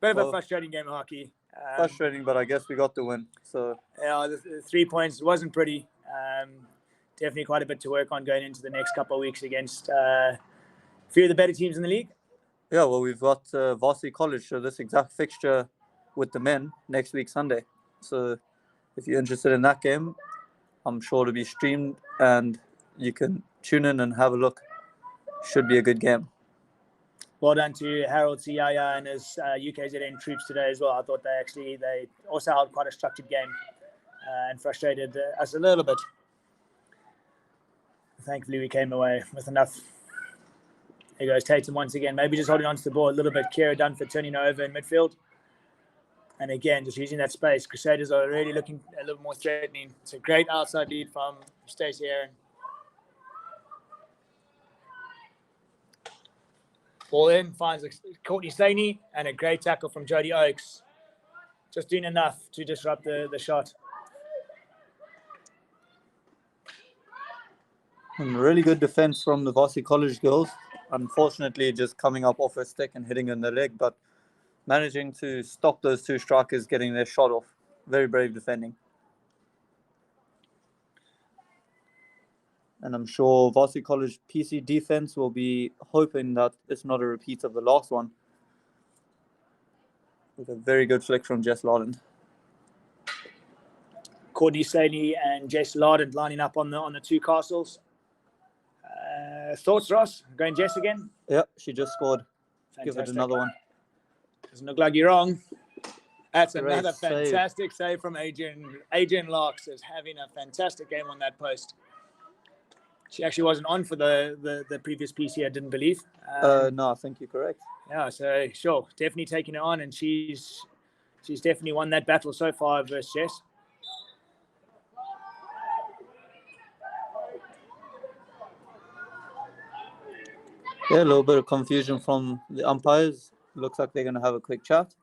Bit of a frustrating game of hockey. Frustrating, but I guess we got the win. So yeah, the 3 points wasn't pretty. Definitely quite a bit to work on going into the next couple of weeks against a few of the better teams in the league. Yeah, well, we've got Varsity College, so this exact fixture with the men next week, Sunday. So if you're interested in that game, I'm sure to be streamed, and you can tune in and have a look. Should be a good game. Well done to Harold Siaya and his UKZN troops today as well. I thought they also held quite a structured game and frustrated us a little bit. Thankfully, we came away with enough. There goes Tatum once again. Maybe just holding on to the ball a little bit. Kira Dunford turning over in midfield. And again, just using that space. Crusaders are really looking a little more threatening. It's a great outside lead from Stacey Aaron. Ball in, finds Courtney Staney, and a great tackle from Jodie Oakes. Just doing enough to disrupt the shot. And really good defense from the Varsity College girls. Unfortunately, just coming up off her stick and hitting in the leg, but managing to stop those two strikers getting their shot off. Very brave defending. And I'm sure Varsity College PC defense will be hoping that it's not a repeat of the last one. With a very good flick from Jess Larland. Courtney Staney and Jess Larland lining up on the two castles. Thoughts, Ross? Going Jess again? Yeah, she just scored. Fantastic. Give it another one. Doesn't look like you're wrong. That's Great another save. fantastic save from Adrian. Adrian Larks is having a fantastic game on that post. She actually wasn't on for the previous PC, I didn't believe. No, I think you're correct. Yeah, so sure, definitely taking it on, and she's definitely won that battle so far versus Jess. Yeah, a little bit of confusion from the umpires. Looks like they're going to have a quick chat.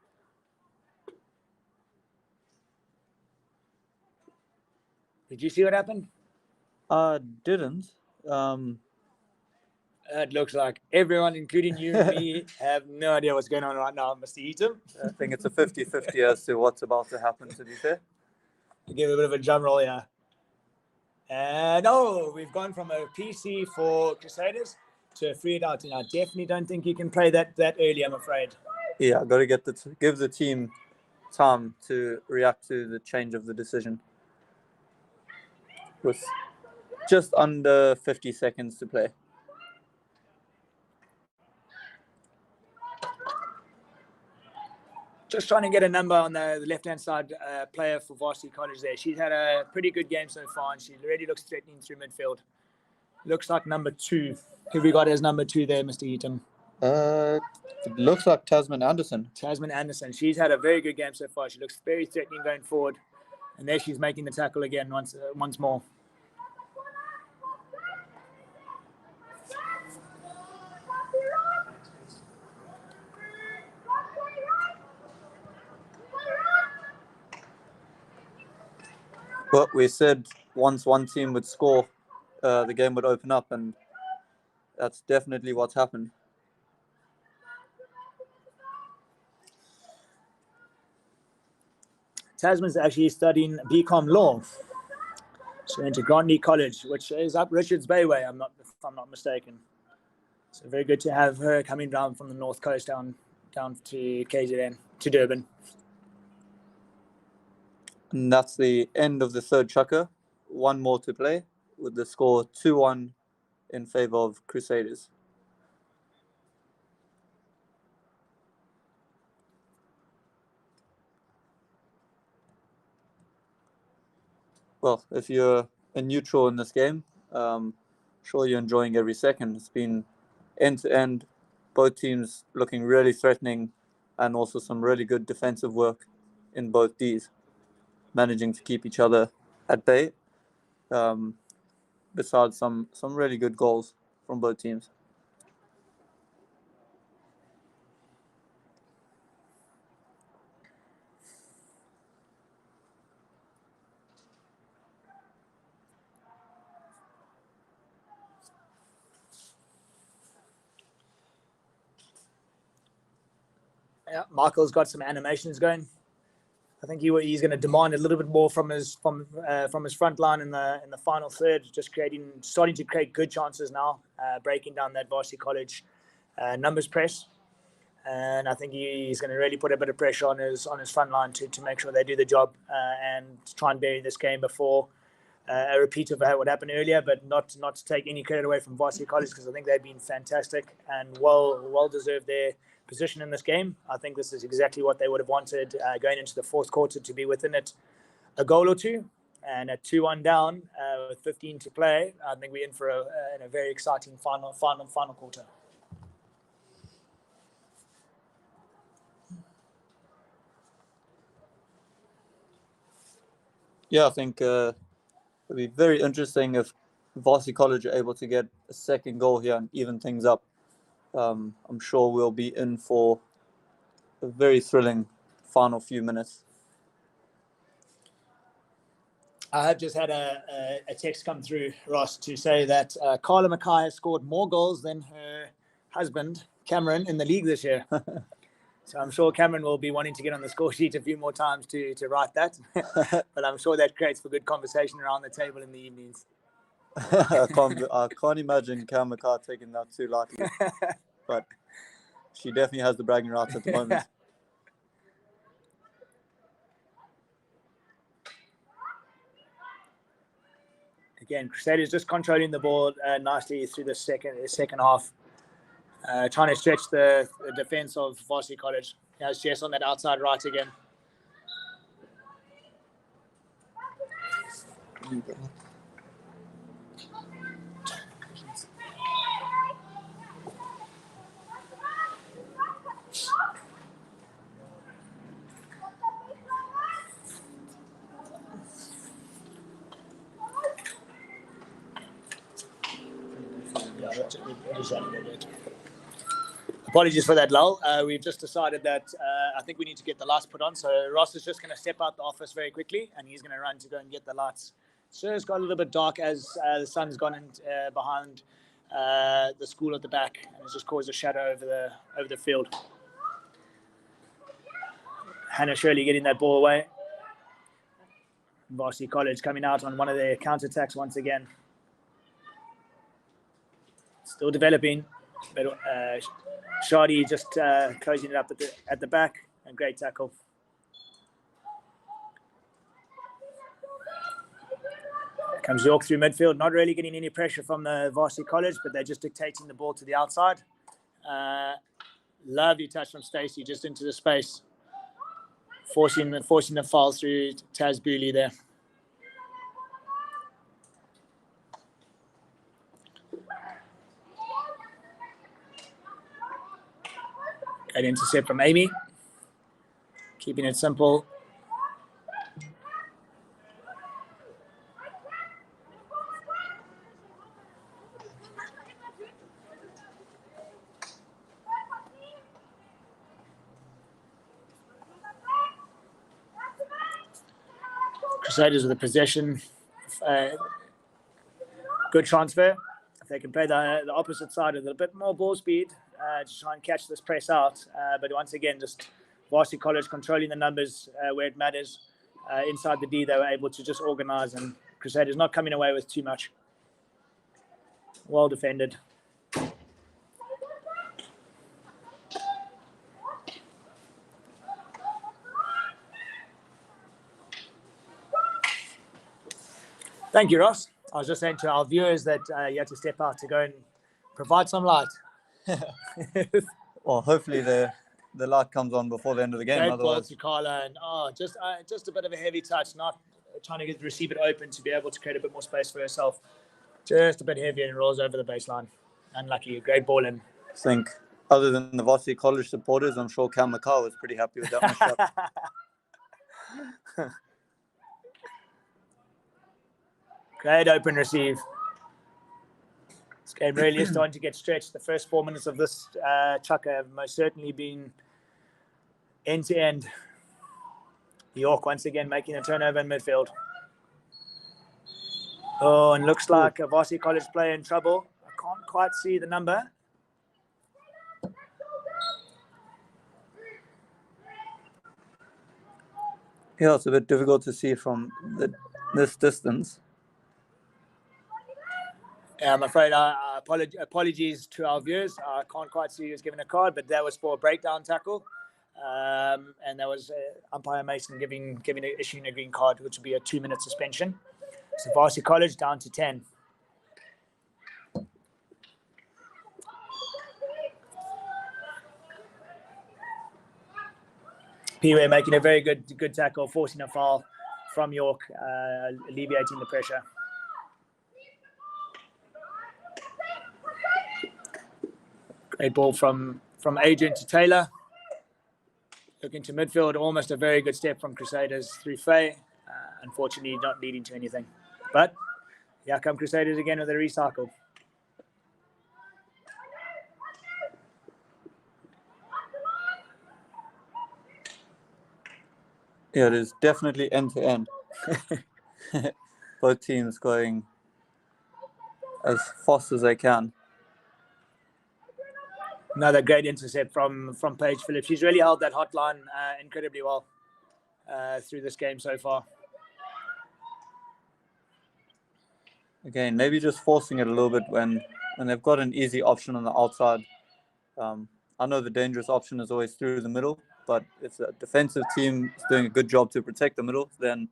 Did you see what happened? I didn't. It looks like everyone, including you and me, have no idea what's going on right now, Mr. Eaton. I think it's a 50-50 as to what's about to happen, to be fair. I'll give a bit of a drum roll here. And we've gone from a PC for Crusaders to a free out, and I definitely don't think you can play that early, I'm afraid. Yeah, got to give the team time to react to the change of the decision. With just under 50 seconds to play. Just trying to get a number on the left-hand side player for Varsity College there. She's had a pretty good game so far, and she already looks threatening through midfield. Looks like number 2. Who we got as number 2 there, Mr. Eaton? It looks like Tasman Anderson. Tasman Anderson. She's had a very good game so far. She looks very threatening going forward. And there she's making the tackle again once more. Well, we said once one team would score, the game would open up, and that's definitely what's happened. Tasman's actually studying BCom law. She went to Grantly College, which is up Richards Bay way, if I'm not mistaken. So very good to have her coming down from the north coast down to KZN, to Durban. And that's the end of the third chukker. One more to play, with the score 2-1 in favor of Crusaders. Well, if you're a neutral in this game, sure you're enjoying every second. It's been end to end, both teams looking really threatening, and also some really good defensive work in both Ds, managing to keep each other at bay. Besides some really good goals from both teams. Yeah, Michael's got some animations going. I think he's going to demand a little bit more from his front line in the final third, just starting to create good chances now, breaking down that Varsity College numbers press, and I think he's going to really put a bit of pressure on his front line to make sure they do the job and try and bury this game before a repeat of what happened earlier, but not to take any credit away from Varsity College, because I think they've been fantastic and well deserved their position in this game. I think this is exactly what they would have wanted going into the fourth quarter, to be within it a goal or two, and at 2-1 down with 15 to play, I think we're in for a very exciting final quarter. Yeah, I think it'll be very interesting if Varsity College are able to get a second goal here and even things up. I'm sure we'll be in for a very thrilling final few minutes. I have just had a text come through, Ross, to say that Carla Mackay has scored more goals than her husband, Cameron, in the league this year. So I'm sure Cameron will be wanting to get on the score sheet a few more times to write that. But I'm sure that creates for good conversation around the table in the evenings. I can't imagine Cam Mackay taking that too lightly. But she definitely has the bragging rights at the moment. Again, Crusaders just controlling the ball nicely through the second half, trying to stretch the defense of Varsity College. There's Jess on that outside right again. Apologies for that, lull. We've just decided that I think we need to get the lights put on. So Ross is just going to step out the office very quickly, and he's going to run to go and get the lights. So it's got a little bit dark as the sun's gone in, behind the school at the back, and it's just caused a shadow over the field. Hannah Shirley getting that ball away. Varsity College coming out on one of their counterattacks once again. Still developing, but Shadi just closing it up at the back, and great tackle. Comes York through midfield, not really getting any pressure from the Varsity College, but they're just dictating the ball to the outside. Lovely touch from Stacey just into the space, forcing the foul through Taz Booley there. Great intercept from Amy, keeping it simple. Crusaders with the possession. Good transfer. If they can play the opposite side with a bit more ball speed to try and catch this press out. But once again, just Varsity College controlling the numbers where it matters. Inside the D, they were able to just organise, and Crusaders not coming away with too much. Well defended. Thank you, Ross. I was just saying to our viewers that you had to step out to go and provide some light. Well, hopefully the light comes on before the end of the game. Great ball Otherwise, to Carla, and just a bit of a heavy touch, not trying to receive it open to be able to create a bit more space for herself. Just a bit heavy and rolls over the baseline. Unlucky, great ball in. I think other than the Varsity College supporters, I'm sure Cam McCall was pretty happy with that one shot. Great open receive. This game really is starting to get stretched. The first 4 minutes of this chukker have most certainly been end to end. York once again making a turnover in midfield. Oh, and looks like a Varsity College player in trouble. I can't quite see the number. Yeah, it's a bit difficult to see from this distance. Yeah, I'm afraid apologies to our viewers. I can't quite see who's given a card, but that was for a breakdown tackle. And that was umpire Mason issuing a green card, which would be a 2-minute suspension. So Varsity College down to 10. Peeway making a very good tackle, forcing a foul from York, alleviating the pressure. Great ball from Adrian to Taylor. Looking to midfield, almost a very good step from Crusaders through Faye. Unfortunately, not leading to anything. But here come Crusaders again with a recycle. Yeah, it is definitely end to end. Both teams going as fast as they can. Another great intercept from Paige Phillips. She's really held that hotline incredibly well through this game so far. Again, maybe just forcing it a little bit when they've got an easy option on the outside. I know the dangerous option is always through the middle, but if the defensive team is doing a good job to protect the middle, then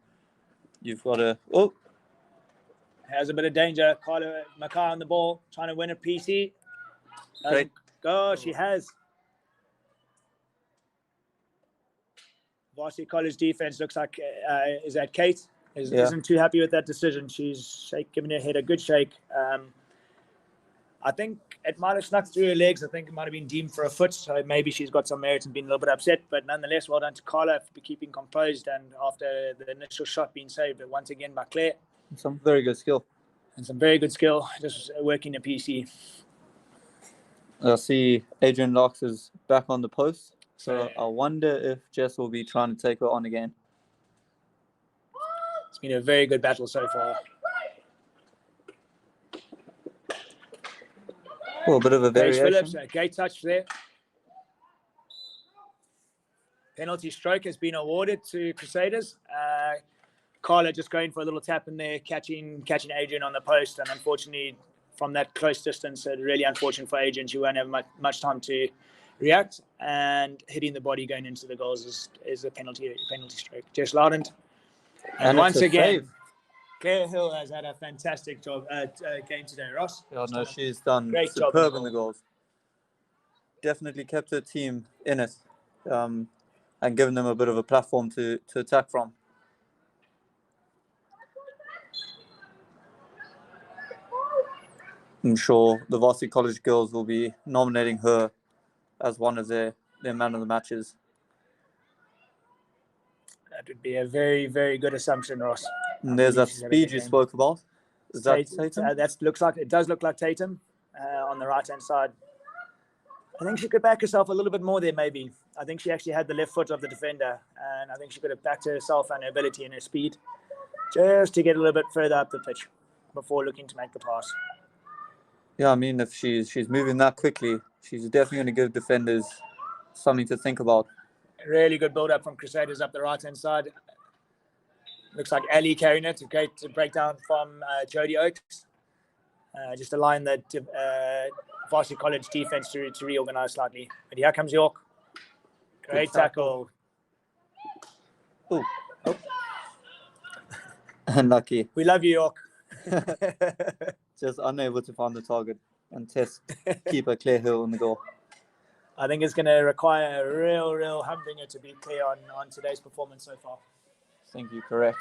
you've got to... Oh! Has a bit of danger. Carla Mackay on the ball, trying to win a PC. Great. Go, she has. Varsity College defense looks like, is that Kate? Isn't too happy with that decision. She's giving her head a good shake. I think it might have snuck through her legs. I think it might have been deemed for a foot, so maybe she's got some merit and been a little bit upset. But nonetheless, well done to Carla for keeping composed and after the initial shot being saved, but once again by Claire. Some very good skill. And some very good skill, just working a PC. I see Adrian Locks is back on the post, so I wonder if Jess will be trying to take her on again. It's been a very good battle so far. Oh, a bit of a Grace variation. Phillips, a great touch there. Penalty stroke has been awarded to Crusaders. Carla just going for a little tap in there, catching Adrian on the post, and unfortunately, from that close distance, really unfortunate for Adrian. She won't have much time to react, and hitting the body going into the goals is a penalty stroke. Jess Loudon. And once again, save. Claire Hill has had a fantastic game today, Ross. Yeah, no, she's done Great job superb in the goals. Definitely kept her team in it, and given them a bit of a platform to attack from. I'm sure the Varsity College girls will be nominating her as one of their man of the matches. That would be a very, very good assumption, Ross. And there's that speed you spoke about. Is that Tatum? It does look like Tatum on the right-hand side. I think she could back herself a little bit more there, maybe. I think she actually had the left foot of the defender, and I think she could have backed herself and her ability and her speed just to get a little bit further up the pitch before looking to make the pass. Yeah, I mean, if she's moving that quickly, she's definitely going to give defenders something to think about. Really good build-up from Crusaders up the right-hand side. Looks like Ali carrying it. A great breakdown from Jodie Oakes. Just allowing the Varsity College defense to reorganize slightly. But here comes York. Great tackle. Oh. Unlucky. We love you, York. Just unable to find the target and test keeper Claire Hill in the goal. I think it's going to require a real humdinger to be clear on today's performance so far. I think you're correct.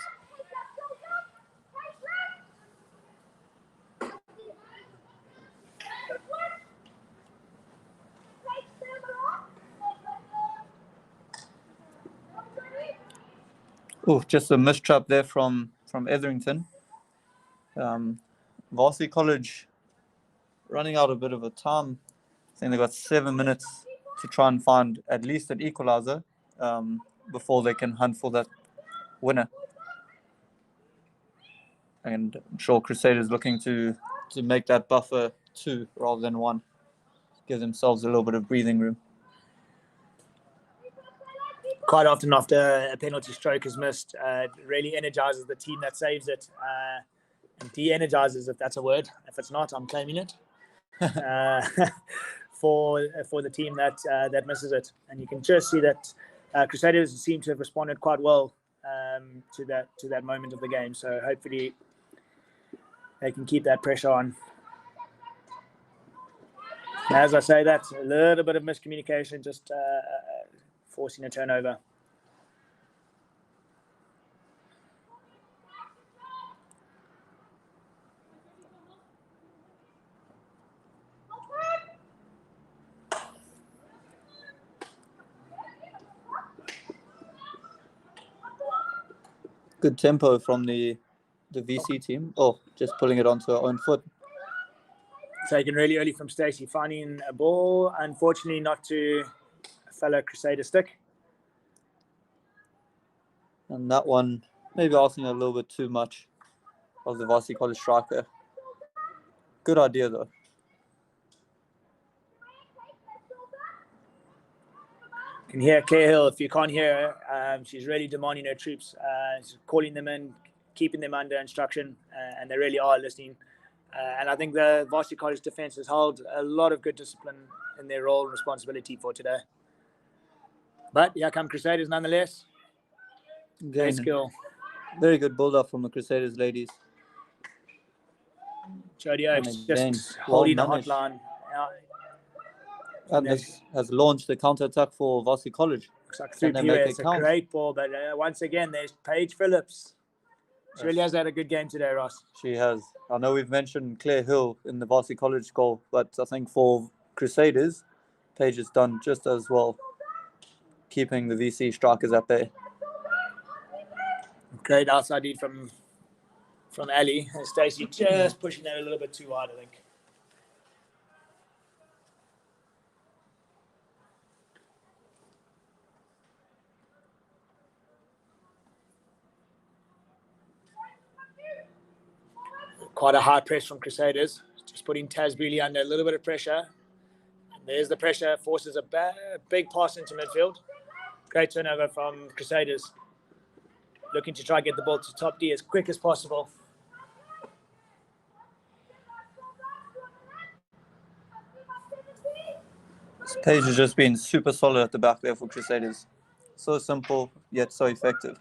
Oh, just a mistrap there from Etherington. Varsity College running out a bit of a time. I think they've got 7 minutes to try and find at least an equalizer before they can hunt for that winner. And I'm sure Crusaders looking to make that buffer 2 rather than 1. Give themselves a little bit of breathing room. Quite often after a penalty stroke is missed, it really energizes the team that saves it and de-energizes, if that's a word. If it's not, I'm claiming it. For the team that misses it. And you can just see that Crusaders seem to have responded quite well to that moment of the game. So hopefully they can keep that pressure on. As I say that, a little bit of miscommunication, just forcing a turnover. Good tempo from the VC team. Oh, just pulling it onto her own foot. Taken really early from Stacey, finding a ball. Unfortunately, not to a fellow Crusader stick. And that one, maybe asking a little bit too much of the Varsity College striker. Good idea, though. You can hear Claire Hill. If you can't hear her, she's really demanding her troops. She's calling them in, keeping them under instruction, and they really are listening. And I think the Varsity College defense has held a lot of good discipline in their role and responsibility for today. But here come Crusaders nonetheless. Great skill. Very good build-up from the Crusaders ladies. Jodie Oakes just holding a hotline. And has launched the counter-attack for Varsity College. Looks like through Pure. It's a great ball, but once again, there's Paige Phillips. She really has had a good game today, Ross. She has. I know we've mentioned Claire Hill in the Varsity College goal, but I think for Crusaders, Paige has done just as well, keeping the VC strikers at bay. Great outside lead from Ali. And Stacey just pushing that a little bit too hard, I think. Quite a high press from Crusaders. Just putting Taz Bealey under a little bit of pressure. And there's the pressure, forces a big pass into midfield. Great turnover from Crusaders. Looking to try and get the ball to top D as quick as possible. This page has just been super solid at the back there for Crusaders. So simple, yet so effective.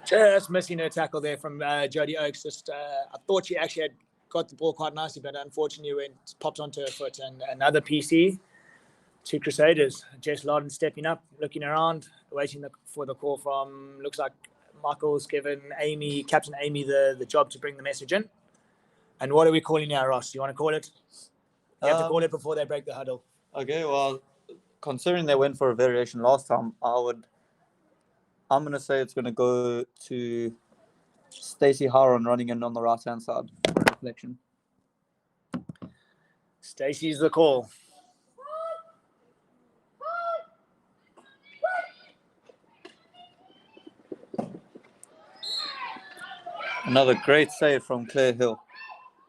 Just missing her tackle there from Jodie Oakes. I thought she actually had got the ball quite nicely, but unfortunately it popped onto her foot. And another PC to Crusaders. Jess Loudon stepping up, looking around, waiting for the call from, looks like Michael's given Captain Amy, the job to bring the message in. And what are we calling now, Ross? You want to call it? You have to call it before they break the huddle. Okay, well, considering they went for a variation last time, I'm going to say it's going to go to Stacey Haron running in on the right-hand side for reflection. Stacey's the call. Another great save from Claire Hill.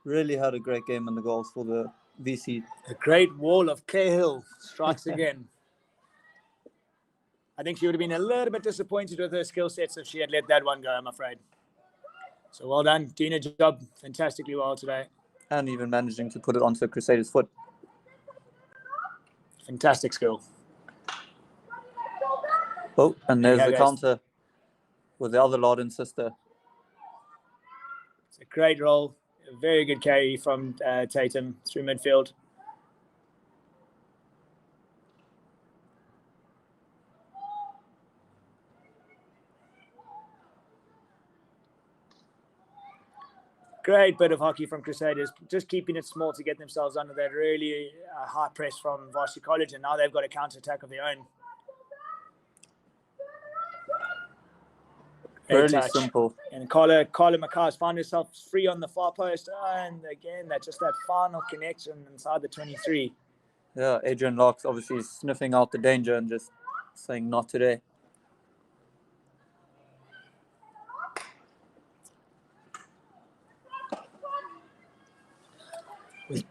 Really had a great game in the goals for the VC. The great wall of Claire Hill strikes again. I think she would have been a little bit disappointed with her skill sets if she had let that one go, I'm afraid. So well done. Doing a job fantastically well today. And even managing to put it onto Crusaders' foot. Fantastic skill. Oh, and there's Yeah, the guys. counter with the other Loudon sister. It's a great roll. A very good carry from Tatum through midfield. Great bit of hockey from Crusaders, just keeping it small to get themselves under that really high press from Varsity College, and now they've got a counter-attack of their own. Great Really touch. simple. And Carla McCar's found herself free on the far post, and again, that's just that final connection inside the 23. Yeah, Adrian Locke's obviously sniffing out the danger and just saying not today. With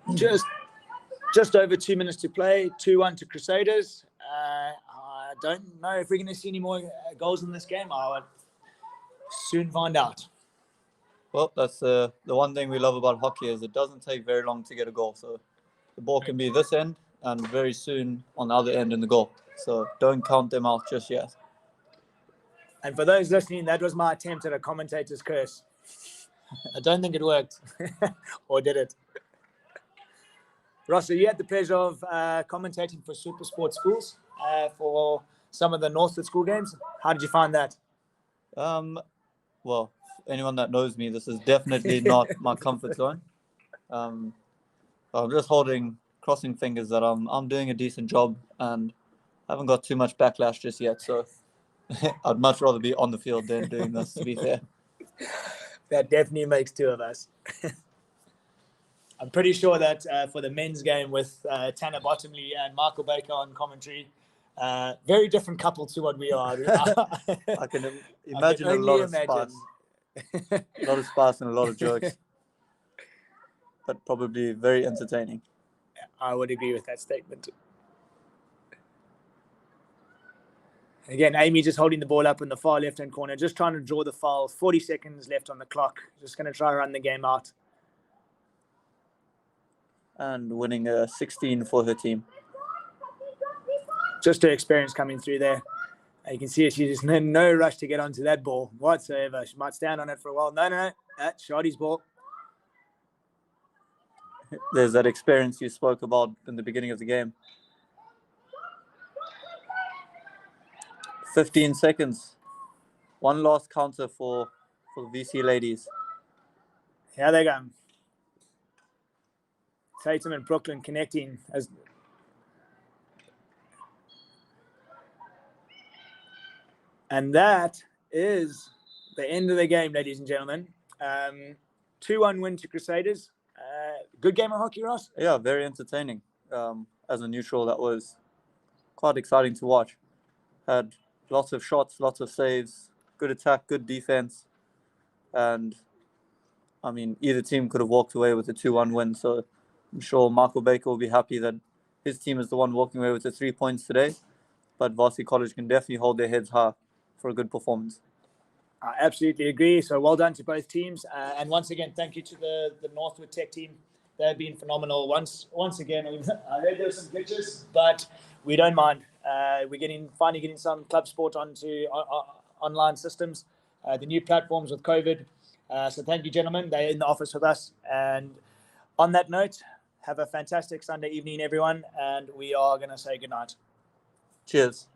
just over 2 minutes to play, 2-1 to Crusaders. I don't know if we're going to see any more goals in this game. I would soon find out. Well, that's the one thing we love about hockey is it doesn't take very long to get a goal. So the ball can be this end and very soon on the other end in the goal. So don't count them out just yet. And for those listening, that was my attempt at a commentator's curse. I don't think it worked. Or did it? Ross, you had the pleasure of commentating for Super Sport Schools for some of the Northwood school games. How did you find that? Well, anyone that knows me, this is definitely not my comfort zone. I'm just crossing fingers that I'm doing a decent job and haven't got too much backlash just yet. So I'd much rather be on the field than doing this, to be fair. That definitely makes two of us. I'm pretty sure that for the men's game with Tanner Bottomley and Michael Baker on commentary, very different couple to what we are. I can imagine a lot of spice. A lot of spice and a lot of jokes. But probably very entertaining. I would agree with that statement. Again, Amy just holding the ball up in the far left-hand corner, just trying to draw the foul. 40 seconds left on the clock. Just going to try to run the game out. And winning a 16 for her team. Just her experience coming through there. You can see she's in no rush to get onto that ball whatsoever. She might stand on it for a while. No. That's Shoddy's ball. There's that experience you spoke about in the beginning of the game. 15 seconds. One last counter for the VC ladies. Here they go. Tatum and Brooklyn connecting as and that is the end of the game, ladies and gentlemen. 2-1 win to Crusaders. Good game of hockey, Ross. Yeah, very entertaining. As a neutral, that was quite exciting to watch. Had lots of shots, lots of saves, good attack, good defense, and I mean, either team could have walked away with a 2-1 win. So I'm sure Michael Baker will be happy that his team is the one walking away with the 3 points today. But Varsity College can definitely hold their heads high for a good performance. I absolutely agree. So well done to both teams. And once again, thank you to the Northwood Tech team. They've been phenomenal. Once again, I heard there were some glitches, but we don't mind. We're finally getting some club sport onto online systems, the new platforms with COVID. So thank you, gentlemen. They're in the office with us. And on that note, have a fantastic Sunday evening, everyone. And we are going to say goodnight. Cheers.